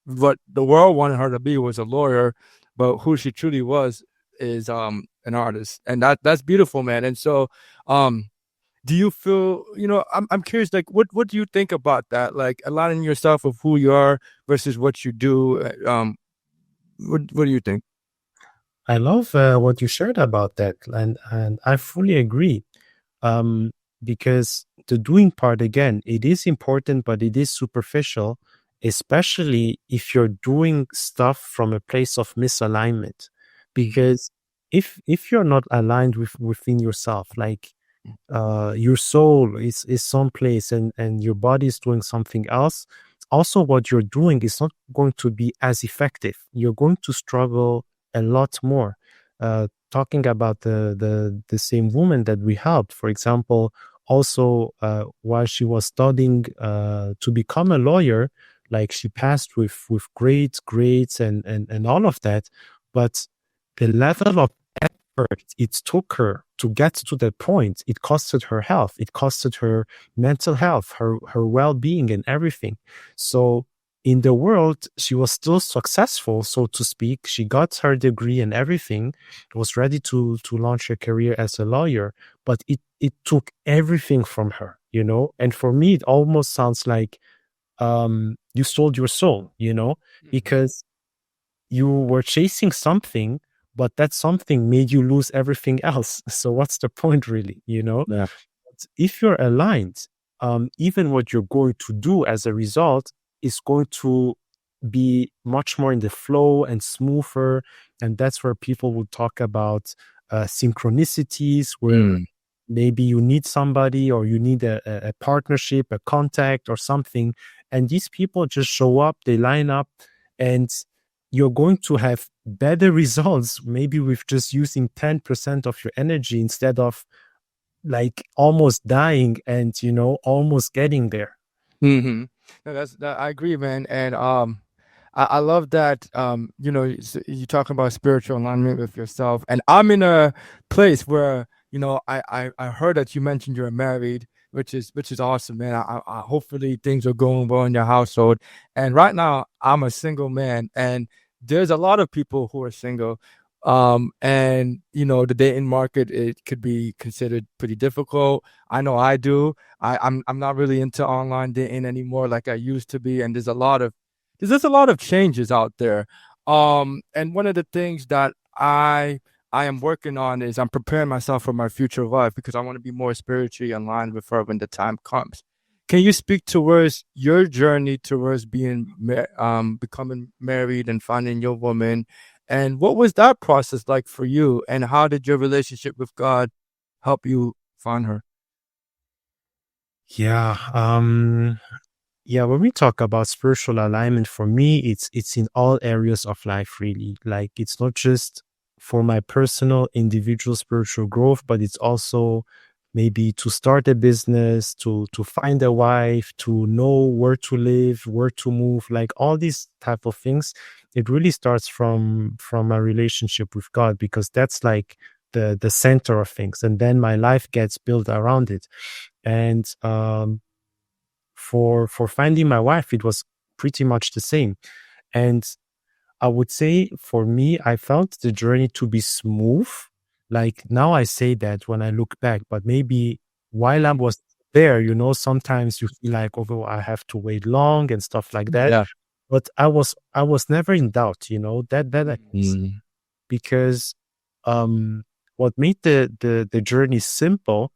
what the world wanted her to be was a lawyer, but who she truly was is an artist. And that's beautiful, man. And so do you feel, I'm curious, like what do you think about that, like aligning yourself with who you are versus what you do? What do you think? I love what you shared about that, and I fully agree. Because the doing part, again, it is important, but it is superficial, especially if you're doing stuff from a place of misalignment. Because if you're not aligned within yourself, like your soul is someplace and your body is doing something else, also what you're doing is not going to be as effective. You're going to struggle a lot more. Talking about the same woman that we helped, for example, also while she was studying to become a lawyer, like she passed with great grades and all of that, but the level of It took her to get to that point. It costed her health. It costed her mental health, her well-being and everything. So in the world, she was still successful, so to speak. She got her degree and everything, was ready to launch her career as a lawyer, but it took everything from her, you know? And for me, it almost sounds like you sold your soul, you know, Mhm. because you were chasing something, but that something made you lose everything else. So what's the point, really, you know? Yeah. But if you're aligned, even what you're going to do as a result is going to be much more in the flow and smoother. And that's where people will talk about synchronicities, where Mm. maybe you need somebody or you need a partnership, a contact or something. And these people just show up, they line up, and you're going to have better results, maybe with just using 10% of your energy instead of like almost dying and, you know, almost getting there. Mhm. No, that I agree, man, and, I love that, you talking about spiritual alignment with yourself, and I'm in a place where, I heard that you mentioned you're married, which is awesome, man. I hopefully things are going well in your household, and right now, I'm a single man, and there's a lot of people who are single, and, the dating market, it could be considered pretty difficult. I know I do. I'm not really into online dating anymore like I used to be, and there's just a lot of changes out there. And one of the things that I am working on is I'm preparing myself for my future wife because I want to be more spiritually aligned with her when the time comes. Can you speak towards your journey towards becoming married and finding your woman? And what was that process like for you? And how did your relationship with God help you find her? Yeah. Yeah, when we talk about spiritual alignment, for me, it's in all areas of life, really. Like it's not just for my personal individual spiritual growth, but it's also maybe to start a business, to find a wife, to know where to live, where to move, like all these type of things. It really starts from a relationship with God, because that's like the center of things. And then my life gets built around it. And for finding my wife, it was pretty much the same. And I would say for me, I felt the journey to be smooth. Like now I say that when I look back, but maybe while I Mhm. was there, you know, sometimes you feel like, oh, I have to wait long and stuff like that. Yeah. But I was never in doubt, you know, Mhm. because um what made the journey simple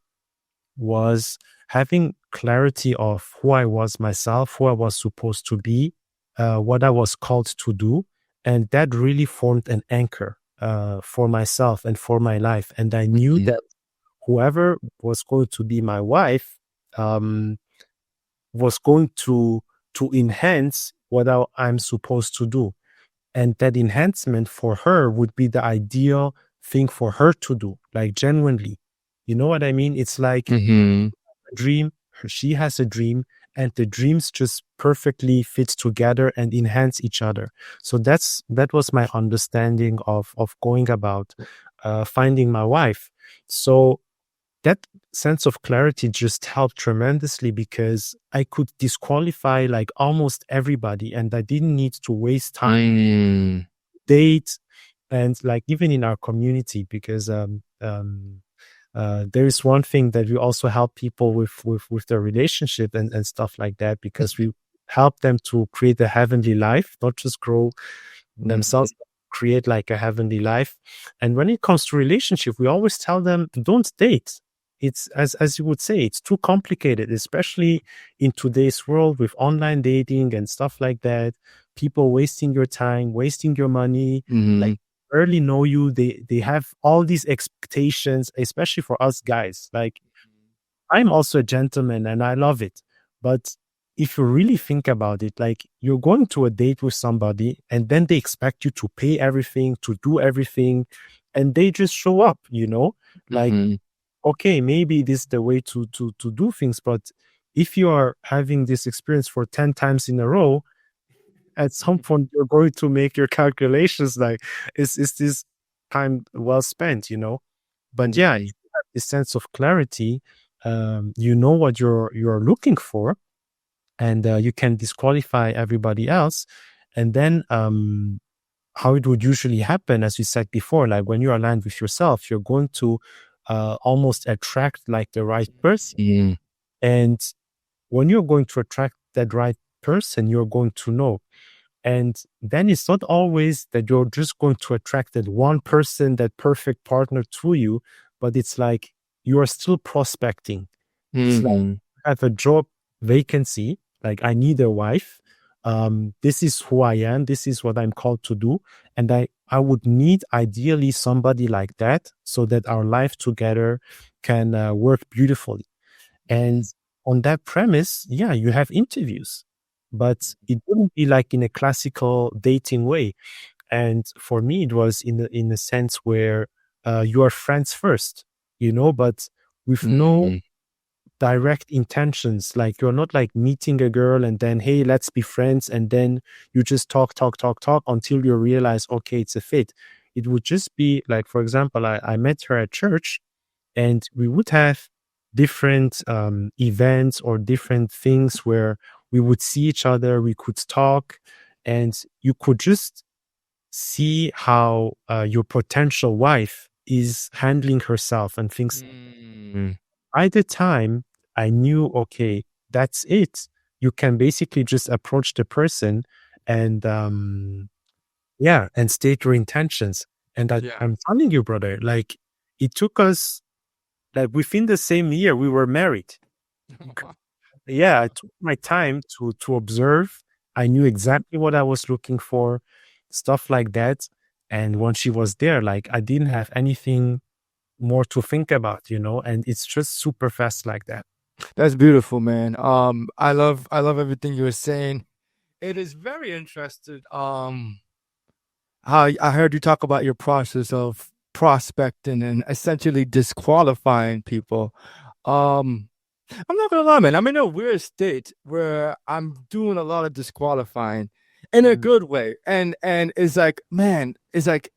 was having clarity of who I was myself, who I was supposed to be, what I was called to do. And that really formed an anchor for myself and for my life. And I knew Mhm. that whoever was going to be my wife um, was going to enhance what I'm supposed to do. And that enhancement for her would be the ideal thing for her to do, like genuinely. You know what I mean? It's like Mhm. dream, she has a dream, and the dreams just perfectly fit together and enhance each other. So that was my understanding of going about finding my wife. So that sense of clarity just helped tremendously, because I could disqualify like almost everybody, and I didn't need to waste time Mm. date. And like even in our community, because there is one thing that we also help people with their relationship and stuff like that, because we help them to create a heavenly life, not just grow Mhm. themselves, create like a heavenly life. And when it comes to relationship, we always tell them, don't date. It's as you would say, it's too complicated, especially in today's world with online dating and stuff like that. People wasting your time, wasting your money, like Mhm. barely know you. They have all these expectations, especially for us guys. Like I'm also a gentleman and I love it. But if you really think about it, like you're going to a date with somebody and then they expect you to pay everything, to do everything, and they just show up, you know? Like, Mhm. okay, maybe this is the way to do things, but if you are having this experience for 10 times in a row, at some point you're going to make your calculations like, is this time well spent, you know. But yeah, if you have this sense of clarity, you know what you're looking for, and you can disqualify everybody else. And then how it would usually happen, as you said before, like when you're aligned with yourself, you're going to almost attract like the right person. Mm. And when you're going to attract that right person, you're going to know. And then it's not always that you're just going to attract that one person, that perfect partner to you, but it's like you are still prospecting. It's like Mhm. I have a job vacancy, like I need a wife. This is who I am. This is what I'm called to do. And I would need ideally somebody like that so that our life together can work beautifully. And on that premise, yeah, you have interviews, but it wouldn't be like in a classical dating way. And for me, it was in a sense where you are friends first, you know, but with no Mhm. direct intentions. Like you're not like meeting a girl and then, hey, let's be friends. And then you just talk until you realize, okay, it's a fit. It would just be like, for example, I met her at church and we would have different events or different things where we would see each other, we could talk, and you could just see how your potential wife is handling herself and things. Mm. By the time I knew, okay, that's it, you can basically just approach the person and yeah, and state your intentions. And Yeah. I'm telling you, brother, like it took us like within the same year we were married. Yeah, I took my time to observe. I knew exactly what I was looking for, stuff like that. And when she was there, like I didn't have anything more to think about, you know, and it's just super fast like that. That's beautiful, man. I love everything you were saying. It is very interesting. How I heard you talk about your process of prospecting and essentially disqualifying people. Um, I'm not gonna lie, man. I'm in a weird state where I'm doing a lot of disqualifying in a Mm, good way, and it's like, man, it's like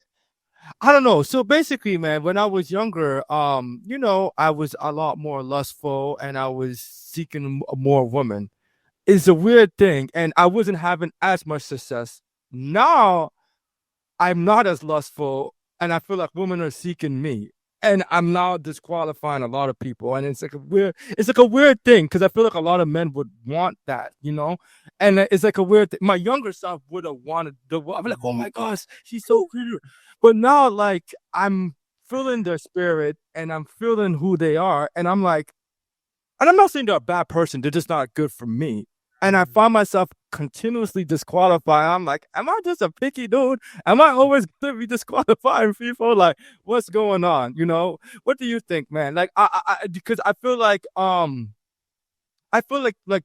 I don't know. So basically, man, when I was younger, I was a lot more lustful and I was seeking more women. It's a weird thing, and I wasn't having as much success. Now I'm not as lustful, and I feel like women are seeking me. And I'm now disqualifying a lot of people, and it's like a weird thing because I feel like a lot of men would want that, you know. And it's like a weird thing. My younger self would have wanted the. I'm like, oh my gosh, she's so pretty, but now like I'm feeling their spirit and I'm feeling who they are, and I'm like, and I'm not saying they're a bad person, they're just not good for me. And I find myself continuously disqualified. I'm like, am I just a picky dude? Am I always gonna be disqualifying people? Like, what's going on? You know, what do you think, man? Like, because I feel like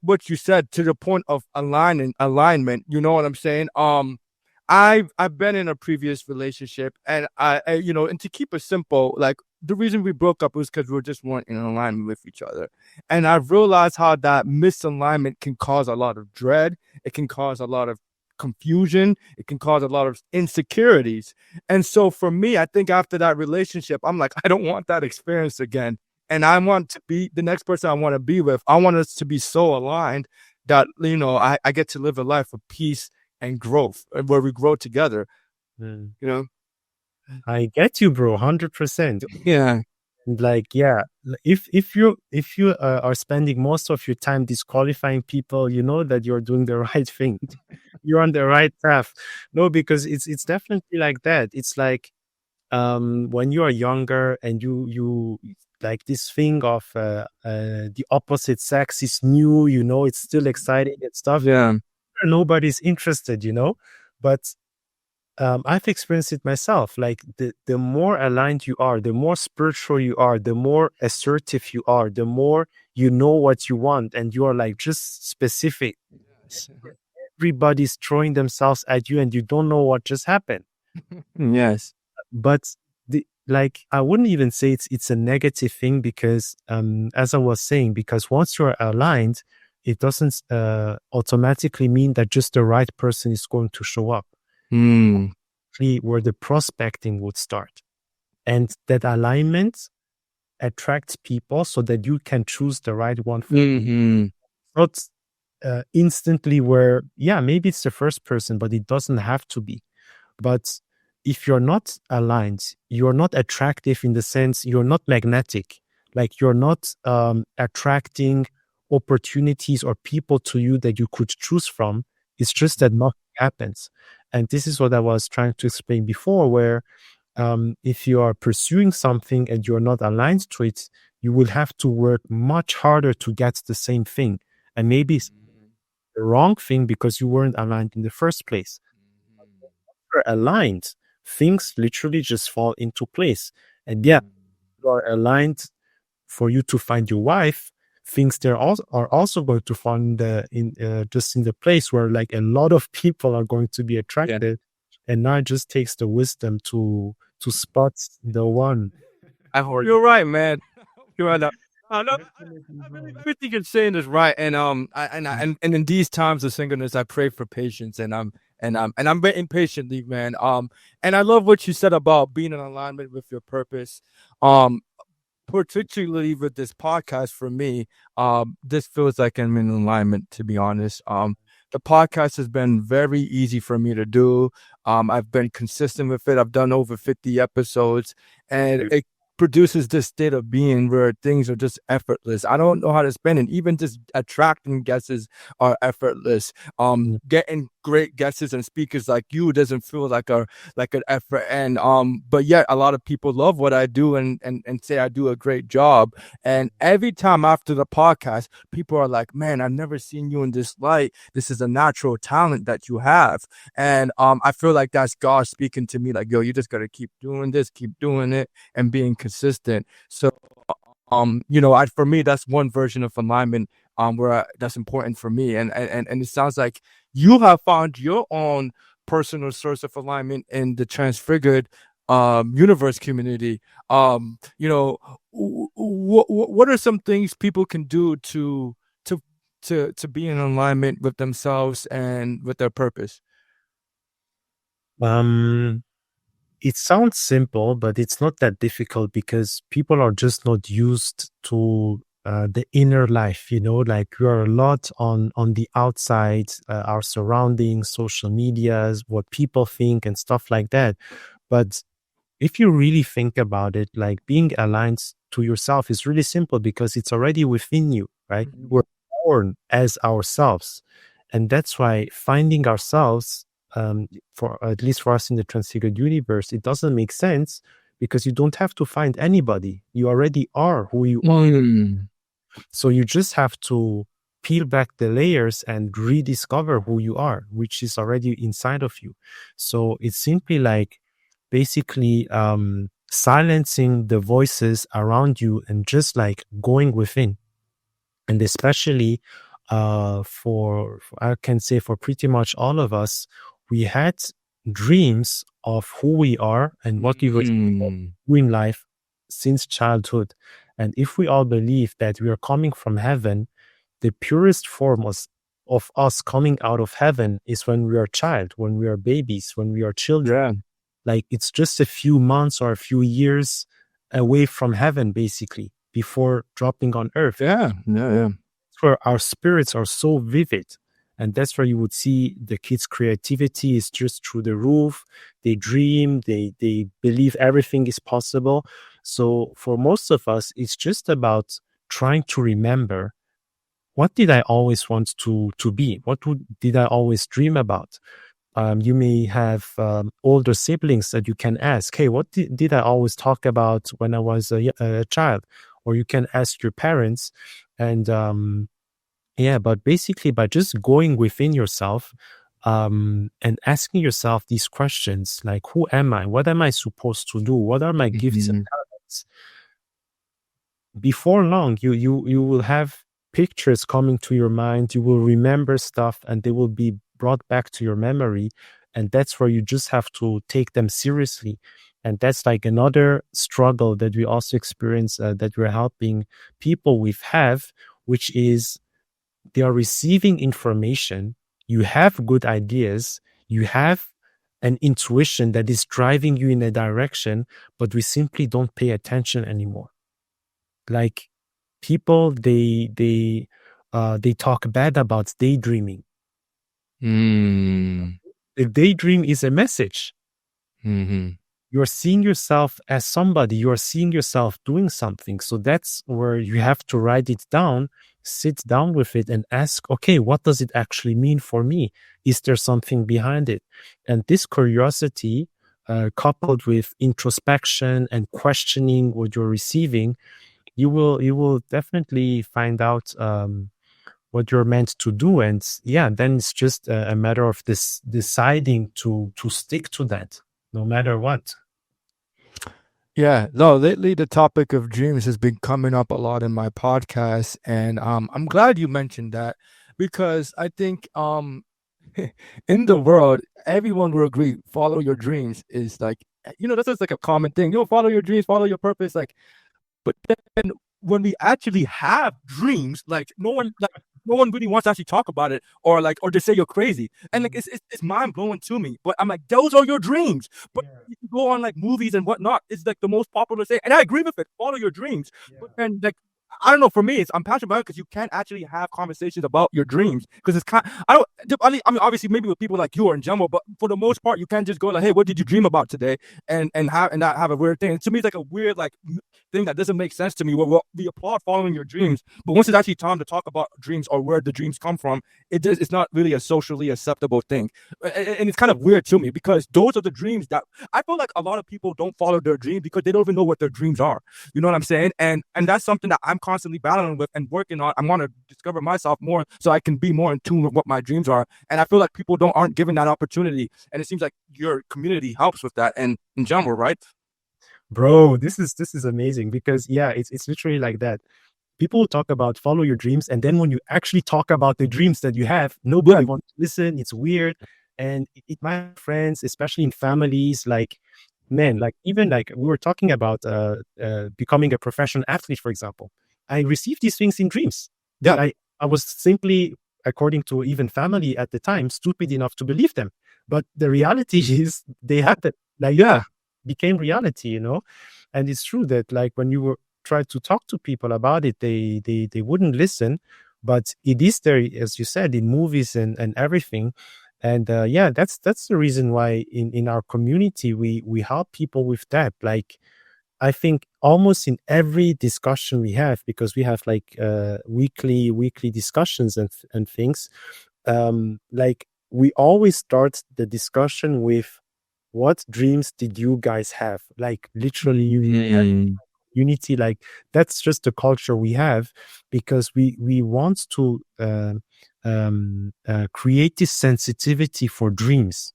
what you said to the point of alignment. You know what I'm saying? I've been in a previous relationship, and and to keep it simple, like the reason we broke up was because we just weren't in alignment with each other, and I've realized how that misalignment can cause a lot of dread. It can cause a lot of confusion. It can cause a lot of insecurities. And so for me, I think after that relationship, I'm like, I don't want that experience again. And I want to be the next person I want to be with. I want us to be so aligned that, I get to live a life of peace and growth where we grow together, mm. you know? I get you, bro, 100%. Yeah. And like, yeah, if you are spending most of your time disqualifying people, you know that you're doing the right thing. You're on the right path. No, because it's definitely like that. It's like when you are younger and you like this thing of the opposite sex is new, you know, it's still exciting and stuff. Yeah. Nobody's interested, you know, but I've experienced it myself. Like the more aligned you are, the more spiritual you are, the more assertive you are, the more you know what you want, and you are like just specific. Yes. Everybody's throwing themselves at you, and you don't know what just happened. Yes. But like I wouldn't even say it's a negative thing because as I was saying, because once you're aligned, it doesn't automatically mean that just the right person is going to show up. Mm. basically where the prospecting would start. And that alignment attracts people so that you can choose the right one for you. Mm-hmm. Not instantly where, yeah, maybe it's the first person, but it doesn't have to be. But if you're not aligned, you're not attractive in the sense you're not magnetic. Like you're not attracting opportunities or people to you that you could choose from. It's just that nothing happens. And this is what I was trying to explain before, where if you are pursuing something and you're not aligned to it, you will have to work much harder to get the same thing. And maybe it's the wrong thing because you weren't aligned in the first place. You're aligned, things literally just fall into place. And yeah, you are aligned for you to find your wife. Things there are also going to find just in the place where like a lot of people are going to be attracted. And now it just takes the wisdom to spot the one. I hope you're right, man. You're right. No, everything you're saying is right, and and in these times of singleness, I pray for patience, and I'm waiting patiently, man. And I love what you said about being in alignment with your purpose. Particularly with this podcast for me, this feels like I'm in alignment, to be honest. The podcast has been very easy for me to do. I've been consistent with it. I've done over 50 episodes, and it produces this state of being where things are just effortless. I don't know how to explain it. Even just attracting guests are effortless. Getting great guests and speakers like you doesn't feel like an effort. And but yet a lot of people love what I do and say I do a great job. And every time after the podcast, people are like, "Man, I've never seen you in this light. This is a natural talent that you have." And I feel like that's God speaking to me, like, "Yo, you just gotta keep doing this, keep doing it, and being consistent." So for me, that's one version of alignment that's important for me. And it sounds like you have found your own personal source of alignment in the transfigured universe community. What are some things people can do to be in alignment with themselves and with their purpose? It sounds simple, but it's not that difficult because people are just not used to the inner life. Like we are a lot on the outside, our surroundings, social medias, what people think and stuff like that. But if you really think about it, like being aligned to yourself is really simple because it's already within you, right? We're born as ourselves. And that's why finding ourselves, for at least for us in the transfigured universe, it doesn't make sense because you don't have to find anybody. You already are who you are. So you just have to peel back the layers and rediscover who you are, which is already inside of you. So it's simply like basically silencing the voices around you and just like going within. And especially for I can say for pretty much all of us, we had dreams of who we are and what we were doing in life since childhood. And if we all believe that we are coming from heaven, the purest form of us coming out of heaven is when we are a child, when we are babies, when we are children. Like it's just a few months or a few years away from heaven, basically, before dropping on earth. Yeah. Where our spirits are so vivid. And that's where you would see the kids' creativity is just through the roof. They dream, they believe everything is possible. So for most of us, it's just about trying to remember, what did I always want to be? Did I always dream about? You may have older siblings that you can ask, hey, what did I always talk about when I was a child? Or you can ask your parents. And but basically by just going within yourself and asking yourself these questions, like, who am I? What am I supposed to do? What are my gifts and talents? Before long, you will have pictures coming to your mind. You will remember stuff and they will be brought back to your memory. And that's where you just have to take them seriously. And that's like another struggle that we also experience that we're helping people with which is they are receiving information. You have good ideas. You have an intuition that is driving you in a direction, but we simply don't pay attention anymore. Like people, they talk bad about daydreaming. Mm. The daydream is a message. Hmm. You're seeing yourself as somebody, you're seeing yourself doing something. So that's where you have to write it down, sit down with it and ask, okay, what does it actually mean for me? Is there something behind it? And this curiosity, coupled with introspection and questioning what you're receiving, you will definitely find out what you're meant to do. And yeah, then it's just a matter of this deciding to stick to that no matter what. Yeah, no, lately the topic of dreams has been coming up a lot in my podcast, and I'm glad you mentioned that because I think in the world everyone will agree follow your dreams is like that's just like a common thing. Follow your dreams, follow your purpose, like. But then when we actually have dreams, like no one really wants to actually talk about it or just say you're crazy. And like it's mind blowing to me. But I'm like, those are your dreams. But you go on like movies and whatnot. It's like the most popular thing. And I agree with it. Follow your dreams. But then like I don't know. For me, I'm passionate about it because you can't actually have conversations about your dreams because it's kind. I mean, obviously, maybe with people like you or in general, but for the most part, you can't just go like, "Hey, what did you dream about today?" and not have a weird thing. And to me, it's like a weird like thing that doesn't make sense to me. We applaud following your dreams, but once it's actually time to talk about dreams or where the dreams come from, it's not really a socially acceptable thing, and it's kind of weird to me because those are the dreams that I feel like a lot of people don't follow their dreams because they don't even know what their dreams are. You know what I'm saying? And that's something that I'm constantly battling with and working on. I want to discover myself more so I can be more in tune with what my dreams are. And I feel like people aren't given that opportunity. And it seems like your community helps with that. And in general, right? Bro, this is amazing because yeah, it's literally like that. People talk about follow your dreams, and then when you actually talk about the dreams that you have, nobody wants to listen. It's weird. And my friends, especially in families, like man, like even like we were talking about becoming a professional athlete, for example. I received these things in dreams. Yeah. I was simply, according to even family at the time, stupid enough to believe them. But the reality is they happened. Like yeah, became reality, And it's true that like when you were try to talk to people about it, they wouldn't listen. But it is there, as you said, in movies and everything. And yeah, that's the reason why in our community we help people with that. Like I think almost in every discussion we have, because we have like weekly discussions and things, like we always start the discussion with what dreams did you guys have? Like literally unity, like that's just the culture we have, because we want to create this sensitivity for dreams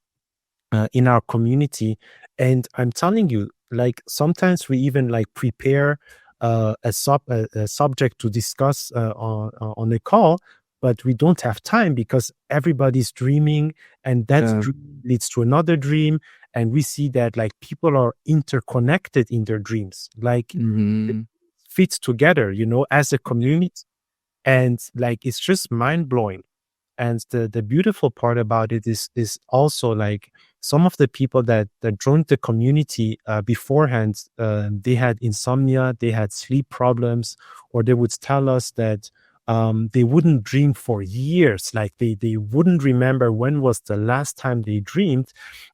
in our community. And I'm telling you, like sometimes we even like prepare a subject to discuss on a call, but we don't have time because everybody's dreaming, and that dream leads to another dream. And we see that like people are interconnected in their dreams, like it fits together, as a community. And like it's just mind blowing. And the beautiful part about it is also like some of the people that joined the community beforehand, they had insomnia, they had sleep problems, or they would tell us that they wouldn't dream for years. Like they wouldn't remember when was the last time they dreamed.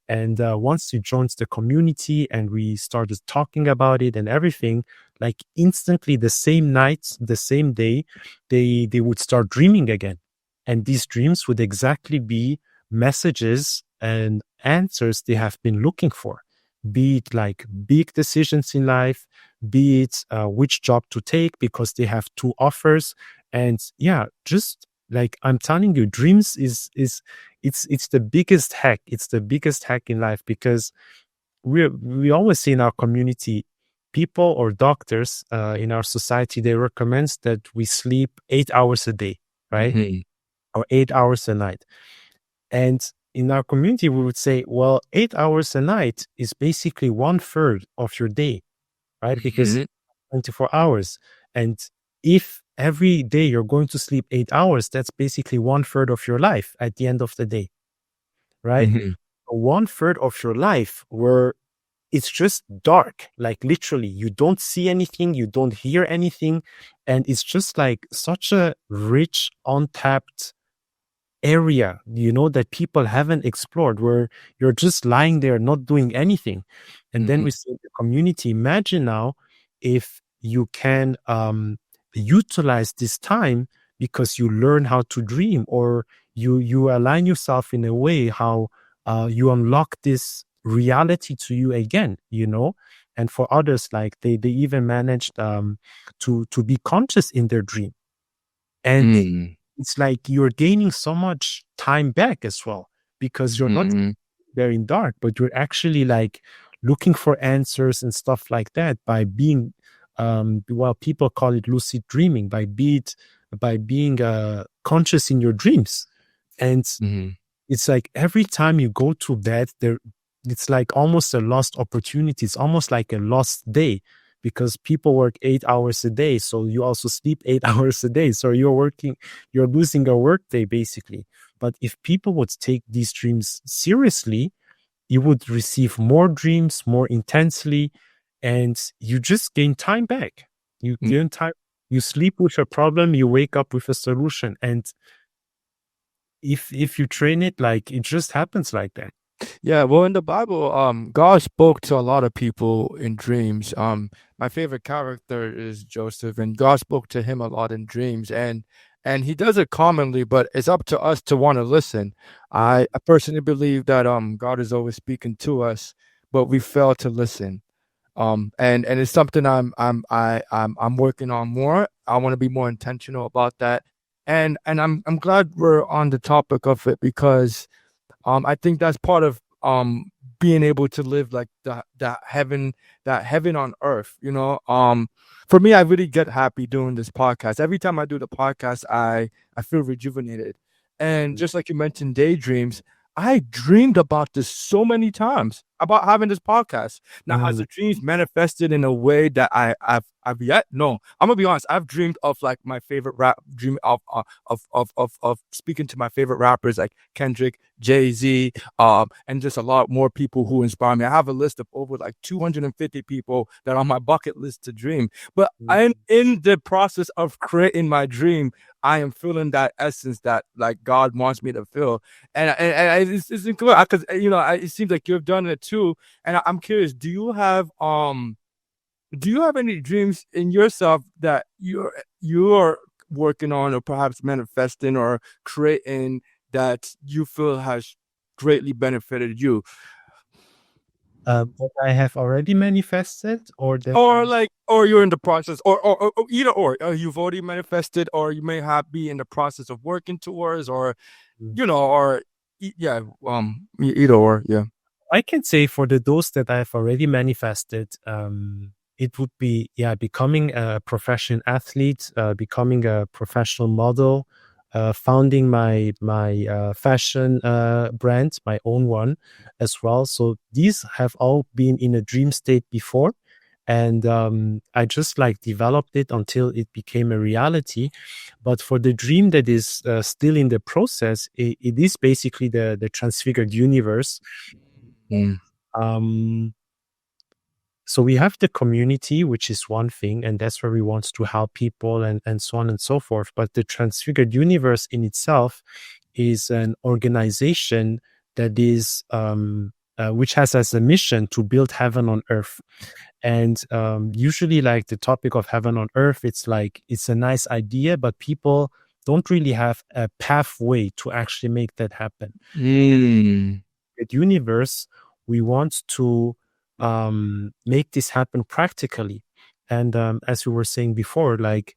And once we joined the community and we started talking about it and everything, like instantly the same night, the same day, they would start dreaming again. And these dreams would exactly be messages and answers they have been looking for, be it like big decisions in life, be it which job to take because they have two offers. And yeah, just like I'm telling you, dreams is it's the biggest hack. It's the biggest hack in life, because we always see in our community, people or doctors in our society, they recommend that we sleep 8 hours a day, right? Or 8 hours a night. And in our community, we would say, well, 8 hours a night is basically 1/3 of your day, right? Because 24 hours. And if every day you're going to sleep 8 hours, that's basically 1/3 of your life at the end of the day, right? 1/3 of your life where it's just dark, like literally you don't see anything, you don't hear anything, and it's just like such a rich untapped area, that people haven't explored, where you're just lying there not doing anything. And then Mhm. we say the community, imagine now if you can utilize this time because you learn how to dream, or you align yourself in a way how you unlock this reality to you again, and for others, like they even managed to be conscious in their dream. And Mm. it's like you're gaining so much time back as well, because you're not Mhm. there in dark, but you're actually like looking for answers and stuff like that by being, well, people call it lucid dreaming, by being conscious in your dreams. And Mhm. it's like every time you go to bed, it's like almost a lost opportunity. It's almost like a lost day, because people work 8 hours a day. So you also sleep 8 hours a day. So you're losing a work day basically. But if people would take these dreams seriously, you would receive more dreams more intensely, and you just gain time back. You Mm. gain time. You sleep with a problem, you wake up with a solution. And if you train it, like it just happens like that. Yeah, well, in the Bible, God spoke to a lot of people in dreams. My favorite character is Joseph, and God spoke to him a lot in dreams, and he does it commonly, but it's up to us to want to listen. I personally believe that God is always speaking to us, but we fail to listen. And it's something I'm working on more. I want to be more intentional about that, and I'm glad we're on the topic of it because I think that's part of being able to live like that heaven on earth, you know. For me, I really get happy doing this podcast. Every time I do the podcast, I feel rejuvenated. And just like you mentioned daydreams, I dreamed about this so many times about having this podcast. Now, has Mm, the dreams manifested in a way that I've yet? No, I'm gonna be honest. I've dreamed of like my favorite rap dream of speaking to my favorite rappers like Kendrick, Jay-Z, and just a lot more people who inspire me. I have a list of over like 250 people that are on my bucket list to dream. But mm, I'm in the process of creating my dream. I am feeling that essence that like God wants me to feel, and it's incredible because it seems like you've done it too. And I'm curious, do you have any dreams in yourself that you're working on or perhaps manifesting or creating that you feel has greatly benefited you? what I have already manifested, or that Or like, or you're in the process, or either or you've already manifested, or you may have be in the process of working towards, or or yeah, either or, yeah. I can say for the those that I've already manifested, it would be, yeah, becoming a professional athlete, becoming a professional model, founding my fashion brand, my own one as well. So these have all been in a dream state before, and I just like developed it until it became a reality. But for the dream that is still in the process, it is basically the transfigured universe. Mm. um, so we have the community, which is one thing, and that's where we want to help people and so on and so forth. But the Transfigured Universe in itself is an organization that is which has as a mission to build heaven on earth. And usually, like the topic of heaven on earth, it's like it's a nice idea, but people don't really have a pathway to actually make that happen. Mm. At universe, we want to make this happen practically. And as we were saying before, like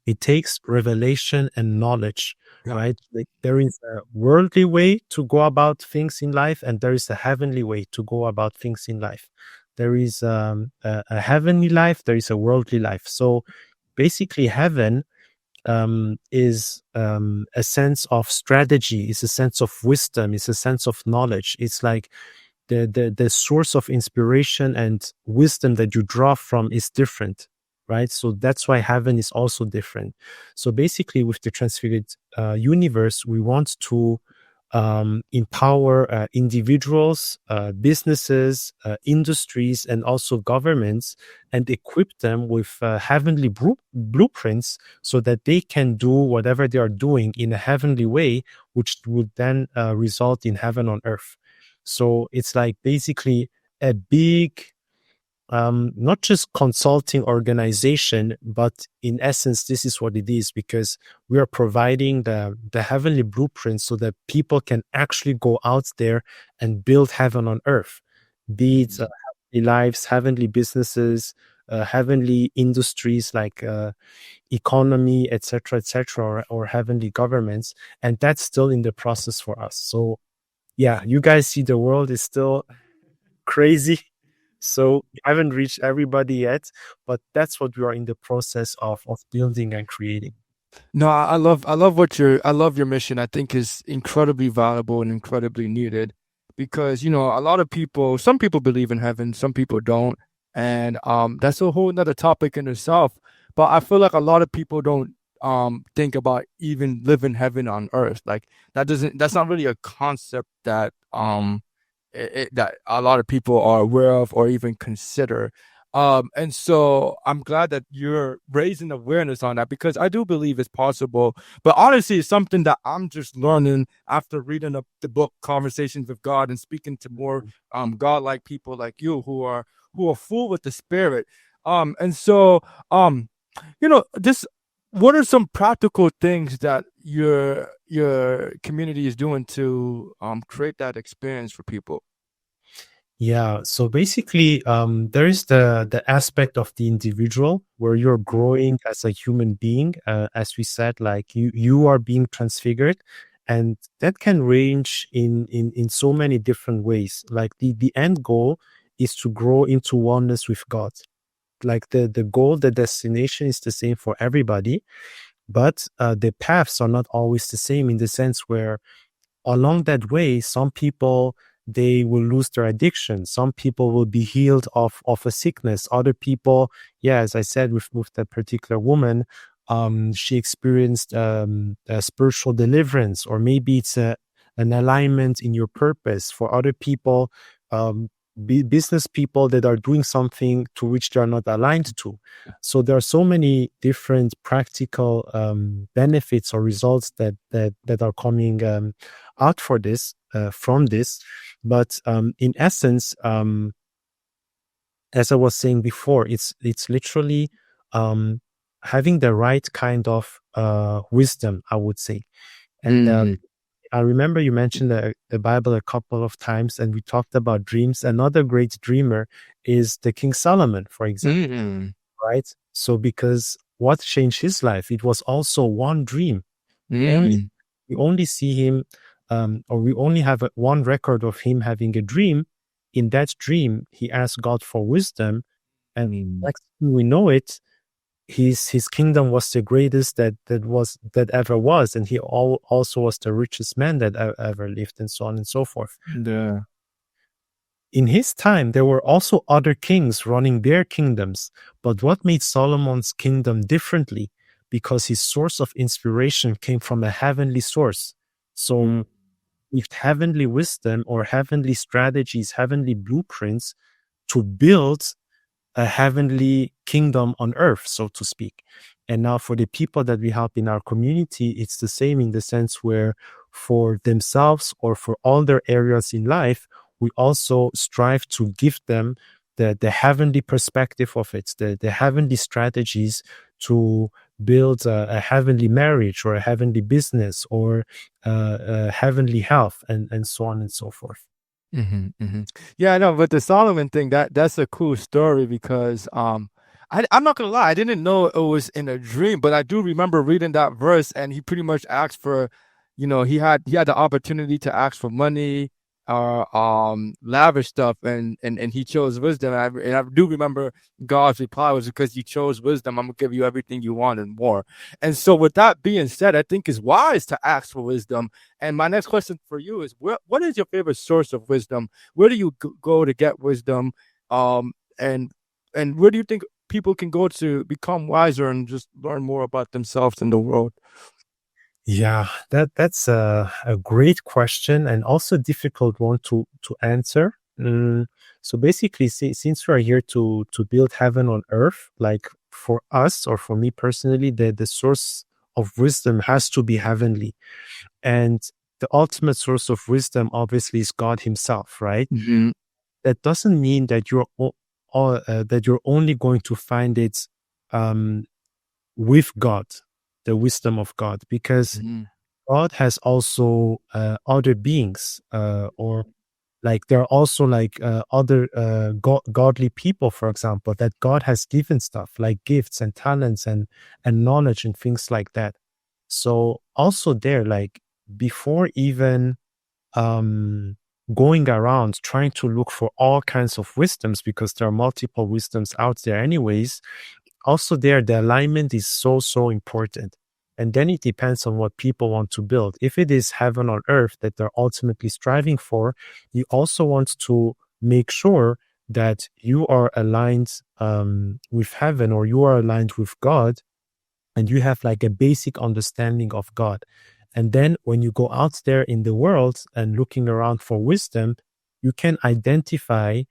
it takes revelation and knowledge, Yeah. right? Like there is a worldly way to go about things in life, and there is a heavenly way to go about things in life. There is a heavenly life, there is a worldly life. So basically, heaven is a sense of strategy, is a sense of wisdom, is a sense of knowledge. It's like the source of inspiration and wisdom that you draw from is different, right? So that's why heaven is also different. So basically, with the transfigured universe, we want to empower individuals, businesses, industries, and also governments, and equip them with heavenly blueprints so that they can do whatever they are doing in a heavenly way, which would then result in heaven on earth. So it's like basically a big not just consulting organization, but in essence, this is what it is, because we are providing the heavenly blueprint so that people can actually go out there and build heaven on earth, be it heavenly lives, heavenly businesses, heavenly industries like economy, etc., or heavenly governments. And that's still in the process for us. So yeah, you guys see the world is still crazy. So we haven't reached everybody yet, but that's what we are in the process of building and creating. No, I love your mission. I think is incredibly valuable and incredibly needed because, a lot of people, some people believe in heaven, some people don't. And that's a whole nother topic in itself. But I feel like a lot of people don't think about even living heaven on earth. Like that's not really a concept that that a lot of people are aware of or even consider. And so I'm glad that you're raising awareness on that because I do believe it's possible. But honestly, it's something that I'm just learning after reading the book Conversations with God and speaking to more God-like people like you who are full with the Spirit. And so this what are some practical things that your community is doing to create that experience for people? Yeah, so basically, there is the aspect of the individual where you're growing as a human being. As we said, like you are being transfigured, and that can range in so many different ways. Like the end goal is to grow into oneness with God. Like the goal, the destination is the same for everybody, but the paths are not always the same in the sense where along that way, some people they will lose their addiction. Some people will be healed of a sickness. Other people, yeah, as I said, with that particular woman, she experienced a spiritual deliverance, or maybe it's an alignment in your purpose. For other people, business people that are doing something to which they are not aligned to. So there are so many different practical benefits or results that are coming out for this from this. But in essence, as I was saying before, it's literally having the right kind of wisdom, I would say. And Mm, I remember you mentioned the Bible a couple of times, and we talked about dreams. Another great dreamer is the King Solomon, for example, mm, right? So because what changed his life? It was also one dream. Only mm, we only see him, or we only have one record of him having a dream. In that dream, he asked God for wisdom, and mm. next thing we know it, his kingdom was the greatest that ever was, and he also was the richest man that ever lived, and so on and so forth. Yeah. In his time, there were also other kings running their kingdoms, but what made Solomon's kingdom differently? Because his source of inspiration came from a heavenly source. So, Mm, with heavenly wisdom or heavenly strategies, heavenly blueprints to build a heavenly kingdom on earth, so to speak. And now for the people that we help in our community, it's the same in the sense where for themselves or for all their areas in life, we also strive to give them the heavenly perspective of it, the heavenly strategies to build a heavenly marriage or a heavenly business or heavenly health and so on and so forth. Yeah, I know, but the Solomon thing, that's a cool story because I'm not gonna lie, I didn't know it was in a dream, but I do remember reading that verse and he pretty much asked for, he had the opportunity to ask for money or lavish stuff and he chose wisdom. And I do remember God's reply was because you chose wisdom, I'm gonna give you everything you want and more. And so with that being said, I think it's wise to ask for wisdom. And my next question for you is what is your favorite source of wisdom? Where do you go to get wisdom? Um, and where do you think people can go to become wiser and just learn more about themselves and the world? Yeah, that's a great question and also a difficult one to answer. So basically, since we are here to build heaven on earth, like for us or for me personally, the source of wisdom has to be heavenly, and the ultimate source of wisdom obviously is God Himself, right? Hmm. That doesn't mean that that you're only going to find it um, with God, the wisdom of God, because Hmm. God has also other beings, or like there are also like other godly people, for example, that God has given stuff like gifts and talents and knowledge and things like that. So also there, like before even um, going around trying to look for all kinds of wisdoms, because there are multiple wisdoms out there, anyways, also there the alignment is so important. And then it depends on what people want to build. If it is heaven on earth that they're ultimately striving for, you also want to make sure that you are aligned with heaven, or you are aligned with God, and you have like a basic understanding of God. And then when you go out there in the world and looking around for wisdom, you can identify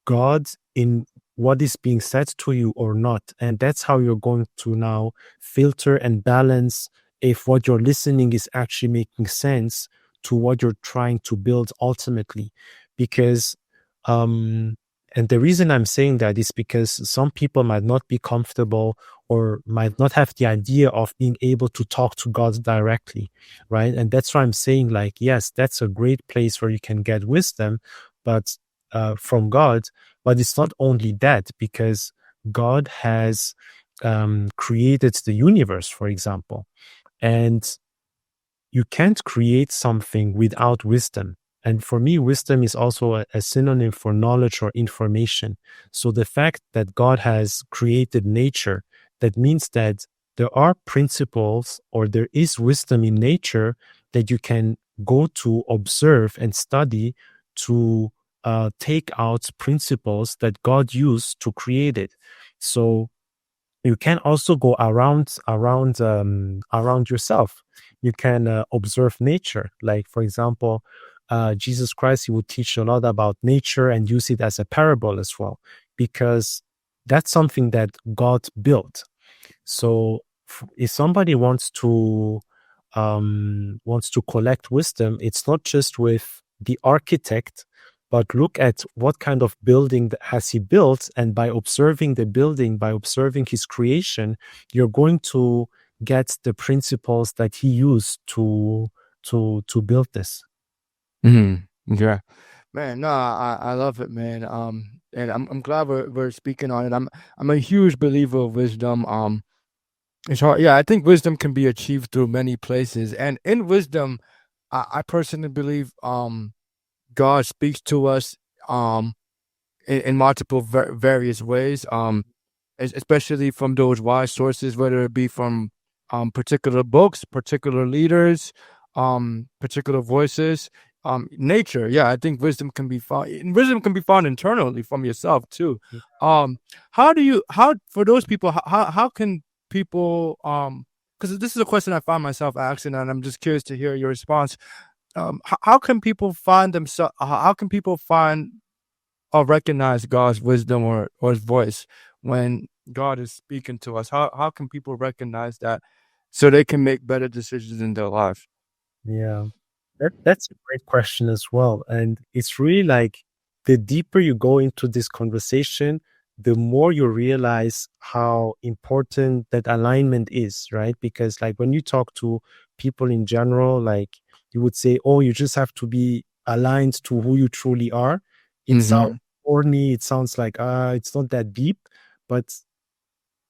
God in what is being said to you or not. And that's how you're going to now filter and balance if what you're listening is actually making sense to what you're trying to build ultimately. Because, um, and the reason I'm saying that is because some people might not be comfortable or might not have the idea of being able to talk to God directly, right? And that's why I'm saying, like, yes, that's a great place where you can get wisdom, but from God. But it's not only that, because God has created the universe, for example, and you can't create something without wisdom. And for me, wisdom is also a synonym for knowledge or information. So the fact that God has created nature, that means that there are principles or there is wisdom in nature that you can go to observe and study to take out principles that God used to create it. So you can also go around yourself. You can observe nature, like for example, Jesus Christ, he would teach a lot about nature and use it as a parable as well, because that's something that God built. So if somebody wants to collect wisdom, it's not just with the architect, but look at what kind of building has he built, and by observing the building, by observing his creation, you're going to get the principles that he used to build this. Hmm. Yeah, man. No, I love it, man. And I'm glad we're speaking on it. I'm a huge believer of wisdom. It's hard. Yeah, I think wisdom can be achieved through many places, and in wisdom, I personally believe God speaks to us um in multiple various ways. Especially from those wise sources, whether it be from particular books, particular leaders, particular voices, nature. Yeah, I think wisdom can be found. Wisdom can be found internally from yourself too. Um, how do you how for those people? How can people? Because this is a question I find myself asking, and I'm just curious to hear your response. How can people find themselves? How can people find or recognize God's wisdom or His voice when God is speaking to us? How can people recognize that so they can make better decisions in their life? Yeah, that's a great question as well. And it's really like the deeper you go into this conversation, the more you realize how important that alignment is, right? Because, like, when you talk to people in general, like, you would say, oh, you just have to be aligned to who you truly are. It sounds Mm-hmm. corny, it sounds like, it's not that deep. But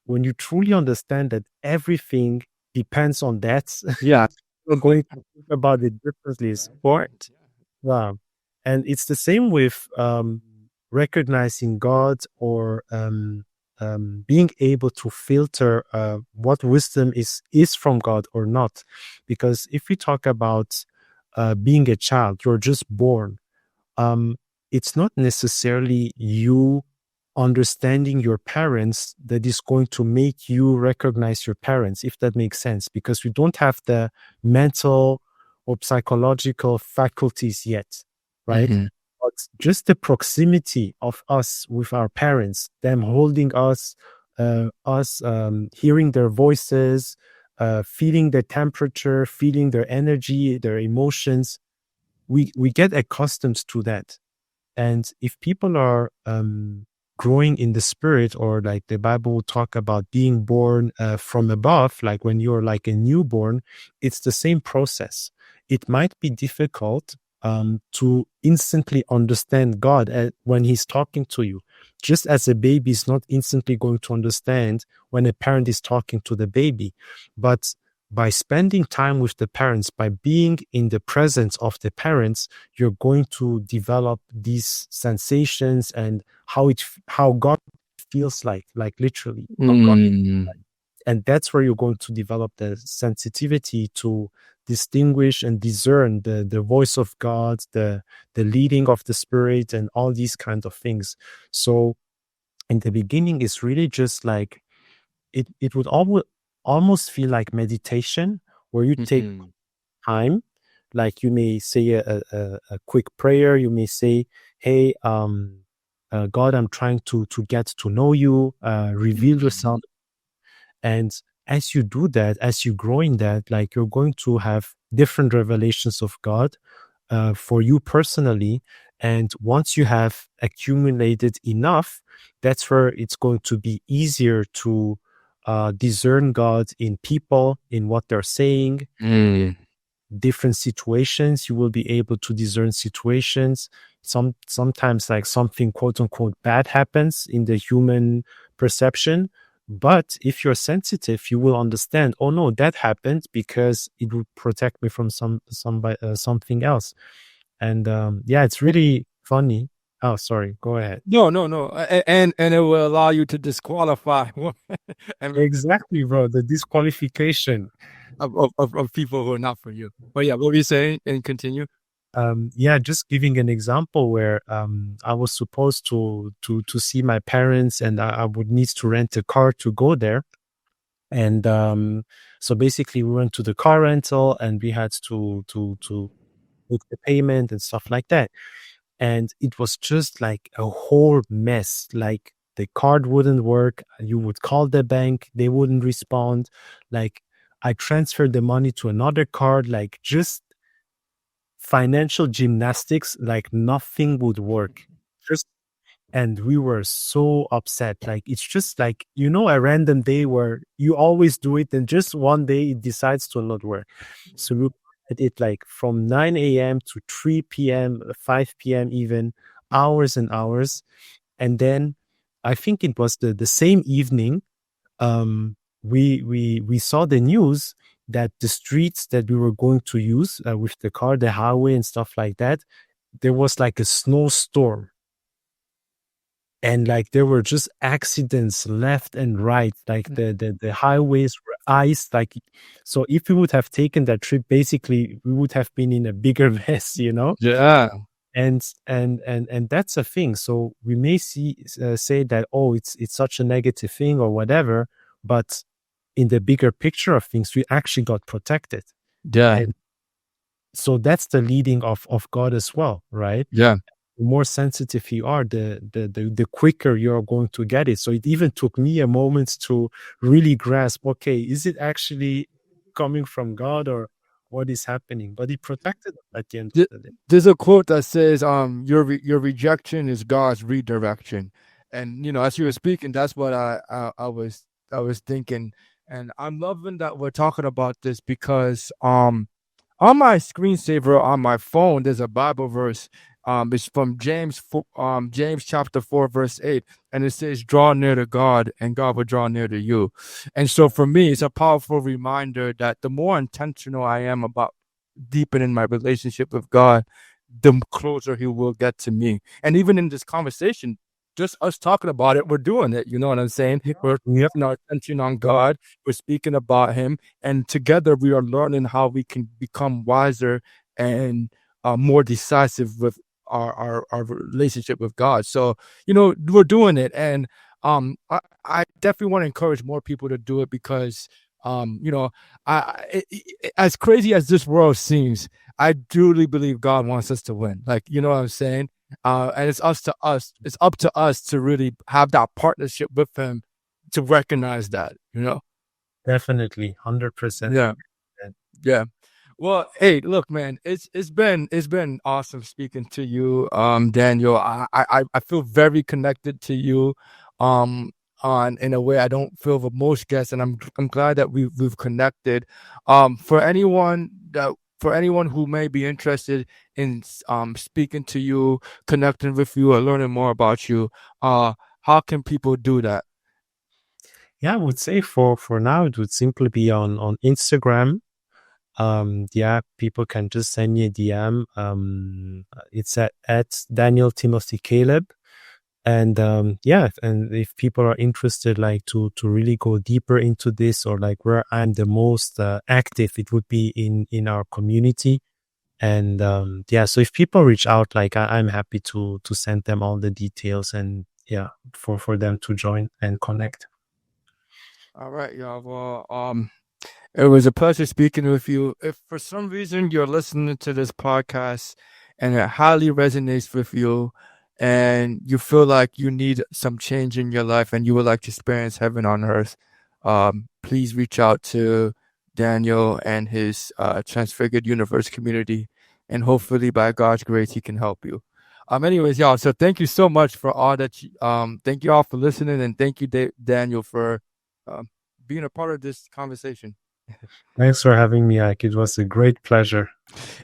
when you truly understand that everything depends on that, Yeah. you're going to think about it differently. It's important. Wow. And it's the same with recognizing God, or being able to filter what wisdom is from God or not. Because if we talk about being a child, you're just born. Um, it's not necessarily you understanding your parents that is going to make you recognize your parents, if that makes sense, because we don't have the mental or psychological faculties yet, right? Mm-hmm. But just the proximity of us with our parents, them holding us, hearing their voices, feeling their temperature, feeling their energy, their emotions, we get accustomed to that. And if people are growing in the spirit, or like the Bible will talk about being born from above, like when you're like a newborn, it's the same process. It might be difficult to instantly understand God when He's talking to you. Just as a baby is not instantly going to understand when a parent is talking to the baby. But by spending time with the parents, by being in the presence of the parents, you're going to develop these sensations and how God feels like literally how God. Mm-hmm. And that's where you're going to develop the sensitivity to distinguish and discern the voice of God, the leading of the Spirit, and all these kind of things. So in the beginning, it's really just like it would almost feel like meditation, where you take Mm-hmm. time. Like you may say a quick prayer. You may say, "Hey, God, I'm trying to get to know you. Reveal yourself." And as you do that, as you grow in that, like you're going to have different revelations of God for you personally. And once you have accumulated enough, that's where it's going to be easier to discern God in people, in what they're saying, Mm-hmm. different situations. You will be able to discern situations. Sometimes like something quote unquote bad happens in the human perception. But if you're sensitive, you will understand, oh no, that happened because it would protect me from something else. And yeah, it's really funny. Oh, sorry. Go ahead. No, no, no, and it will allow you to disqualify and Exactly, bro. The disqualification. of people who are not for you. But yeah, what were you saying? And continue. Yeah, just giving an example where I was supposed to see my parents, and I would need to rent a car to go there. And so basically, we went to the car rental, and we had to make the payment and stuff like that. And it was just like a whole mess. Like the card wouldn't work. You would call the bank, they wouldn't respond. Like I transferred the money to another card, like just financial gymnastics, like nothing would work. Just and we were so upset. Like it's just like, a random day where you always do it, and just one day it decides to not work. So we at it like from 9 a.m. to 3 p.m., 5 p.m. even, hours and hours. And then I think it was the same evening, we saw the news that the streets that we were going to use with the car, the highway and stuff like that, there was like a snowstorm, and like there were just accidents left and right. Like the highways were iced. Like, so if we would have taken that trip, basically we would have been in a bigger mess. Yeah, And that's a thing. So we may say that, oh, it's such a negative thing or whatever, but in the bigger picture of things, we actually got protected. yeah, And so that's the leading of God as well, right? yeah. The more sensitive you are, the quicker you're going to get it. So it even took me a moment to really grasp, okay, is it actually coming from God, or what is happening? But He protected us at the end of Th- the day. There's a quote that says, your rejection is God's redirection." And as you were speaking, that's what I was thinking, and I'm loving that we're talking about this because on my screensaver on my phone, there's a Bible verse. It's from James chapter 4, verse 8, and it says, "Draw near to God, and God will draw near to you." And so for me, it's a powerful reminder that the more intentional I am about deepening my relationship with God, the closer He will get to me. And even in this conversation, just us talking about it, we're doing it. You know what I'm saying? We're Yep. putting our attention on God. We're speaking about Him, and together we are learning how we can become wiser and more decisive with our relationship with God. So, we're doing it. And I definitely want to encourage more people to do it because, as crazy as this world seems, I truly believe God wants us to win. Like, you know what I'm saying? And it's up to us to really have that partnership with him to recognize that. Definitely, 100%. Yeah. Yeah. Well, hey, look, man, it's been awesome speaking to you, Daniel. I feel very connected to you, um, on in a way I don't feel with most guests, and I'm glad that we've connected. For anyone who may be interested in speaking to you, connecting with you, or learning more about you, how can people do that? Yeah, I would say for now it would simply be on Instagram. Yeah, people can just send me a DM. It's at Daniel Timothy Caleb. And yeah, and if people are interested, like to really go deeper into this, or like where I'm the most active, it would be in our community. And yeah, so if people reach out, like I'm happy to send them all the details, and yeah, for them to join and connect. All right, y'all. Well, it was a pleasure speaking with you. If for some reason you're listening to this podcast and it highly resonates with you and you feel like you need some change in your life and you would like to experience heaven on earth, please reach out to Daniel and his Transfigured Universe community. And hopefully, by God's grace, he can help you. Anyways, y'all, so thank you so much for all that thank you all for listening, and thank you, Daniel, for um, being a part of this conversation. Thanks for having me, Ike. It was a great pleasure.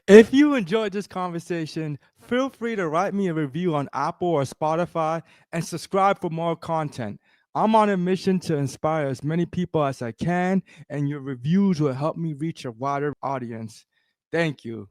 If you enjoyed this conversation, feel free to write me a review on Apple or Spotify and subscribe for more content. I'm on a mission to inspire as many people as I can, and your reviews will help me reach a wider audience. Thank you.